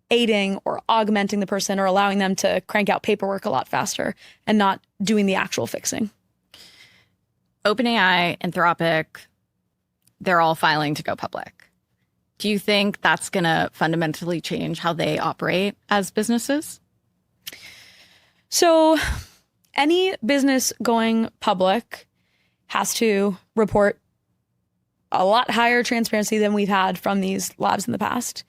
aiding or augmenting the person or allowing them to crank out paperwork a lot faster and not doing the actual fixing. OpenAI, Anthropic, they're all filing to go public. Do you think that's going to fundamentally change how they operate as businesses? So any business going public has to report a lot higher transparency than we've had from these labs in the past.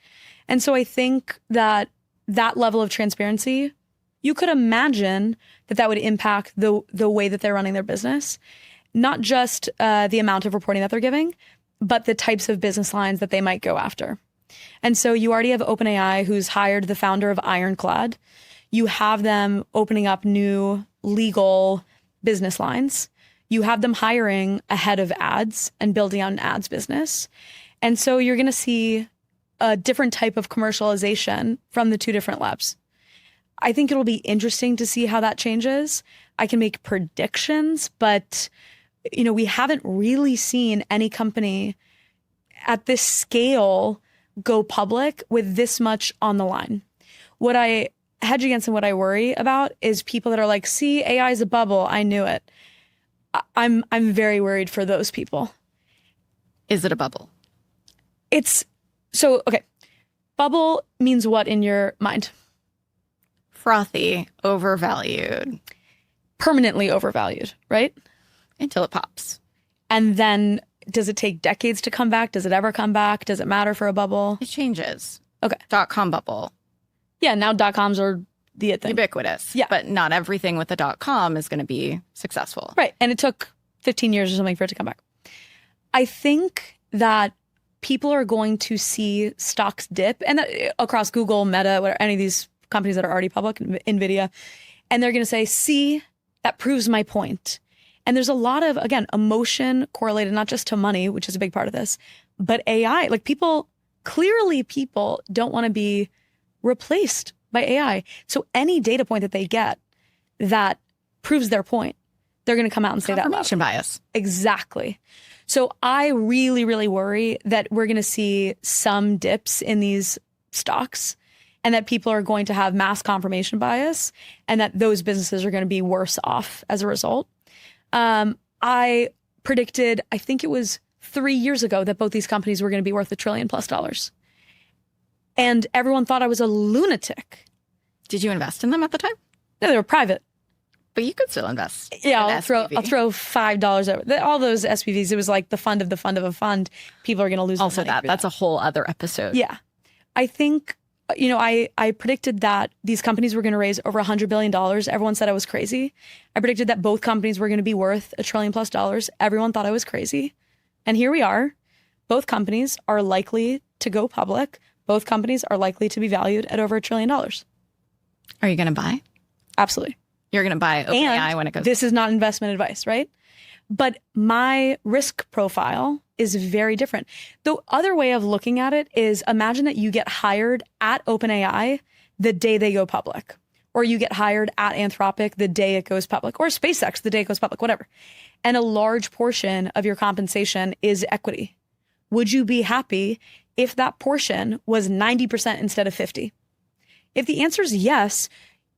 And so I think that that level of transparency, you could imagine that would impact the way that they're running their business, not just the amount of reporting that they're giving, but the types of business lines that they might go after. And so you already have OpenAI, who's hired the founder of Ironclad. You have them opening up new legal business lines. You have them hiring a head of ads and building out an ads business. And so you're going to see a different type of commercialization from the two different labs. I think it'll be interesting to see how that changes. I can make predictions, but we haven't really seen any company at this scale go public with this much on the line. What I hedge against and what I worry about is people that are like, see, AI is a bubble. I knew it. I'm very worried for those people. Is it a bubble? Okay. Bubble means what in your mind? Frothy, overvalued. Permanently overvalued, right? Until it pops. And then does it take decades to come back? Does it ever come back? Does it matter for a bubble? It changes. Okay. .com bubble. Yeah, now .coms are the it thing. Ubiquitous. Yeah. But not everything with the .com is going to be successful. Right. And it took 15 years or something for it to come back. I think that people are going to see stocks dip, and that, across Google, Meta, whatever, any of these companies that are already public, NVIDIA, and they're going to say, see, that proves my point. And there's a lot of, again, emotion correlated not just to money, which is a big part of this, but AI. Like people don't want to be replaced by AI. So any data point that they get that proves their point, they're going to come out and say that. Confirmation bias. Exactly. So I really, really worry that we're going to see some dips in these stocks and that people are going to have mass confirmation bias and that those businesses are going to be worse off as a result. I predicted, I think it was 3 years ago, that both these companies were going to be worth $1 trillion+. And everyone thought I was a lunatic. Did you invest in them at the time? No, they were private. But you could still invest. Yeah, I'll throw $5 over. All those SPVs, it was like the fund of the fund of a fund. People are going to lose also their money. That's a whole other episode. Yeah. I think, I predicted that these companies were going to raise over $100 billion. Everyone said I was crazy. I predicted that both companies were going to be worth $1 trillion+. Everyone thought I was crazy. And here we are. Both companies are likely to go public. Both companies are likely to be valued at over $1 trillion. Are you going to buy? Absolutely. You're going to buy OpenAI when it goes. This is not investment advice, right? But my risk profile is very different. The other way of looking at it is imagine that you get hired at OpenAI the day they go public, or you get hired at Anthropic the day it goes public, or SpaceX the day it goes public, whatever. And a large portion of your compensation is equity. Would you be happy if that portion was 90% instead of 50? If the answer is yes,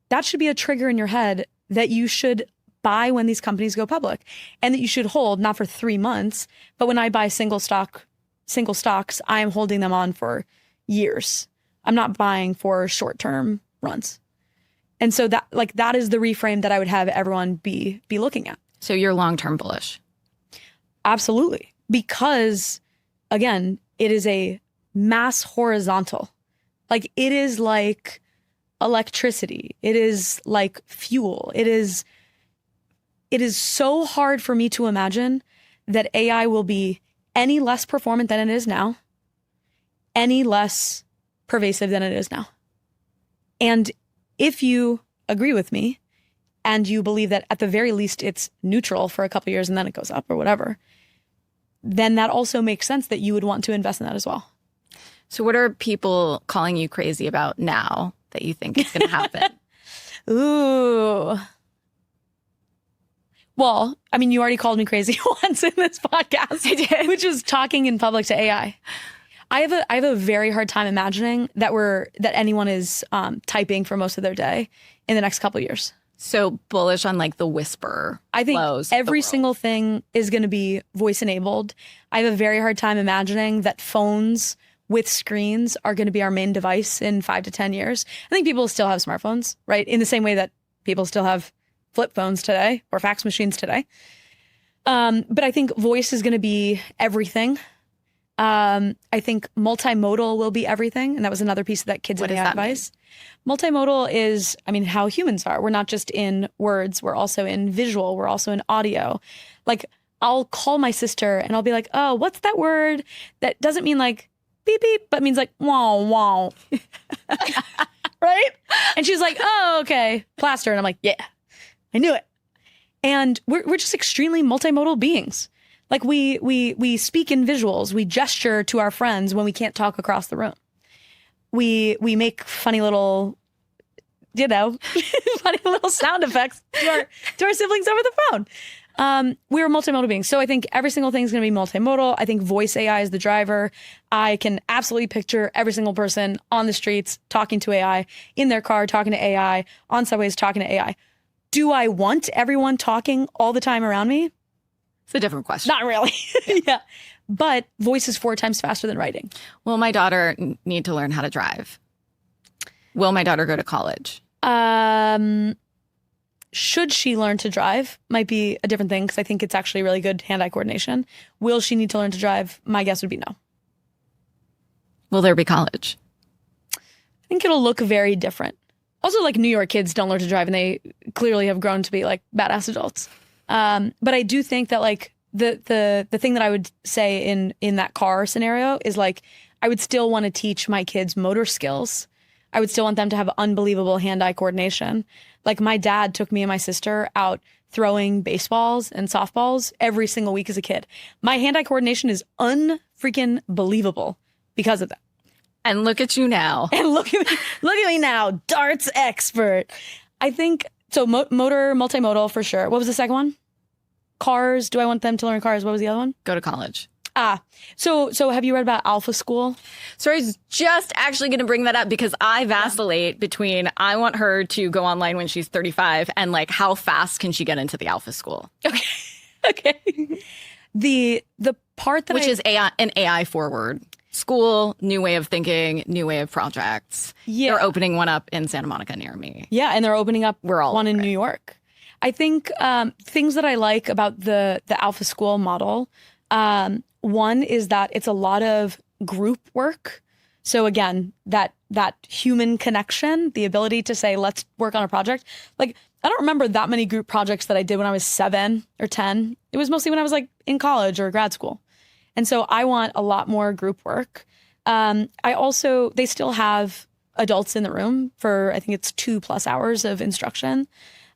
that should be a trigger in your head that you should buy when these companies go public and that you should hold not for 3 months, but when I buy single stocks, I am holding them on for years. I'm not buying for short-term runs. And so that is the reframe that I would have everyone be looking at. So you're long-term bullish. Absolutely. Because again, it is a mass horizontal. Like it is like electricity. It is like fuel. It is so hard for me to imagine that AI will be any less performant than it is now, any less pervasive than it is now. And if you agree with me and you believe that at the very least it's neutral for a couple of years and then it goes up or whatever, then that also makes sense that you would want to invest in that as well. So what are people calling you crazy about now that you think is going to happen? Ooh. Well, I mean, you already called me crazy once in this podcast. I did. Which was talking in public to AI. I have a very hard time imagining that anyone is typing for most of their day in the next couple of years. So bullish on like the whisper. I think flows every single thing is going to be voice enabled. I have a very hard time imagining that phones with screens are going to be our main device in 5 to 10 years. I think people still have smartphones, right? In the same way that people still have flip phones today or fax machines today. But I think voice is going to be everything. I think multimodal will be everything. And that was another piece of that kids and AI advice. Multimodal is, I mean, how humans are. We're not just in words. We're also in visual. We're also in audio. Like I'll call my sister and I'll be like, oh, what's that word that doesn't mean like beep, beep, but means like wow, wow. Right? And she's like, oh, okay, plaster. And I'm like, yeah, I knew it. And we're just extremely multimodal beings. Like we speak in visuals. We gesture to our friends when we can't talk across the room. We make funny little, funny little sound effects to our siblings over the phone. We're multimodal beings. So I think every single thing is going to be multimodal. I think voice AI is the driver. I can absolutely picture every single person on the streets talking to AI, in their car talking to AI, on subways talking to AI. Do I want everyone talking all the time around me? It's a different question. Not really. Yeah. But voice is 4 times faster than writing. Will my daughter need to learn how to drive? Will my daughter go to college? Should she learn to drive? Might be a different thing because I think it's actually really good hand-eye coordination. Will she need to learn to drive? My guess would be no. Will there be college? I think it'll look very different. Also, like New York kids don't learn to drive and they clearly have grown to be like badass adults. But I do think that like the thing that I would say in that car scenario is like I would still want to teach my kids motor skills. I would still want them to have unbelievable hand-eye coordination. Like my dad took me and my sister out throwing baseballs and softballs every single week as a kid. My hand-eye coordination is unfreaking believable because of that. And look at you now. And look at me now, darts expert. I think so. Motor, multimodal for sure. What was the second one? Cars. Do I want them to learn cars? What was the other one? Go to college. So have you read about Alpha School? So I was just actually going to bring that up because I vacillate between I want her to go online when she's 35 and like how fast can she get into the Alpha School? Okay. The part that which is AI, an AI forward school, new way of thinking, new way of projects. Yeah. They're opening one up in Santa Monica near me. Yeah, and they're opening up one in it. New York. I think things that I like about the Alpha School model, one is that it's a lot of group work. So again, that human connection, the ability to say, let's work on a project. Like, I don't remember that many group projects that I did when I was 7 or 10. It was mostly when I was like in college or grad school. And so I want a lot more group work. They still have adults in the room for, I think it's 2+ hours of instruction.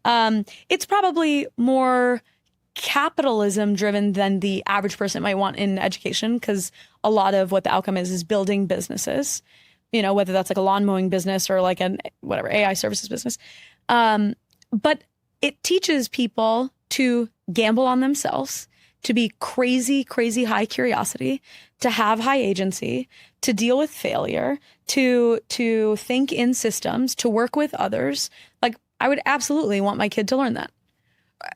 It's probably more capitalism driven than the average person might want in education because a lot of what the outcome is building businesses, whether that's like a lawn mowing business or like an AI services business. But it teaches people to gamble on themselves, to be crazy, crazy high curiosity, to have high agency, to deal with failure, to think in systems, to work with others. Like I would absolutely want my kid to learn that.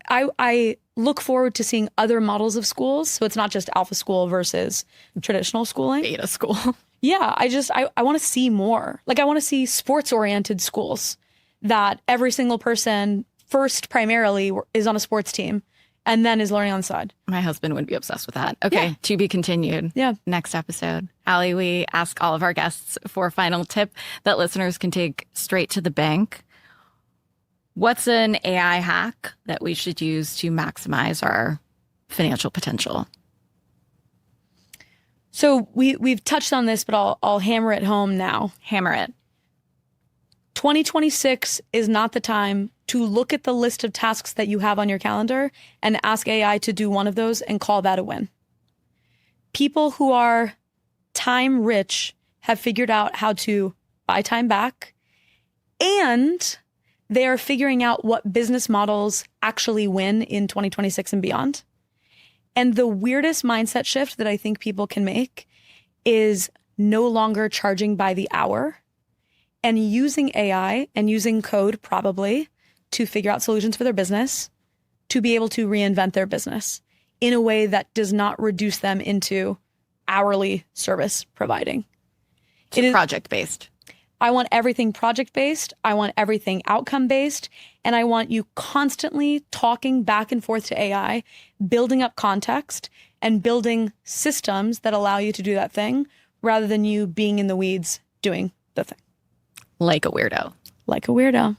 I look forward to seeing other models of schools. So it's not just Alpha School versus traditional schooling. Beta school. Yeah, I want to see more. Like I want to see sports-oriented schools that every single person first primarily is on a sports team and then is learning on the side. My husband would be obsessed with that. Okay, Yeah. to be continued. Yeah. Next episode. Allie, we ask all of our guests for a final tip that listeners can take straight to the bank. What's an AI hack that we should use to maximize our financial potential? So we've touched on this, but I'll hammer it home now. Hammer it. 2026 is not the time to look at the list of tasks that you have on your calendar and ask AI to do one of those and call that a win. People who are time rich have figured out how to buy time back, and they are figuring out what business models actually win in 2026 and beyond. And the weirdest mindset shift that I think people can make is no longer charging by the hour and using AI and using code probably to figure out solutions for their business, to be able to reinvent their business in a way that does not reduce them into hourly service providing. It is project-based. I want everything project-based. I want everything outcome-based. And I want you constantly talking back and forth to AI, building up context and building systems that allow you to do that thing rather than you being in the weeds doing the thing. Like a weirdo. Like a weirdo.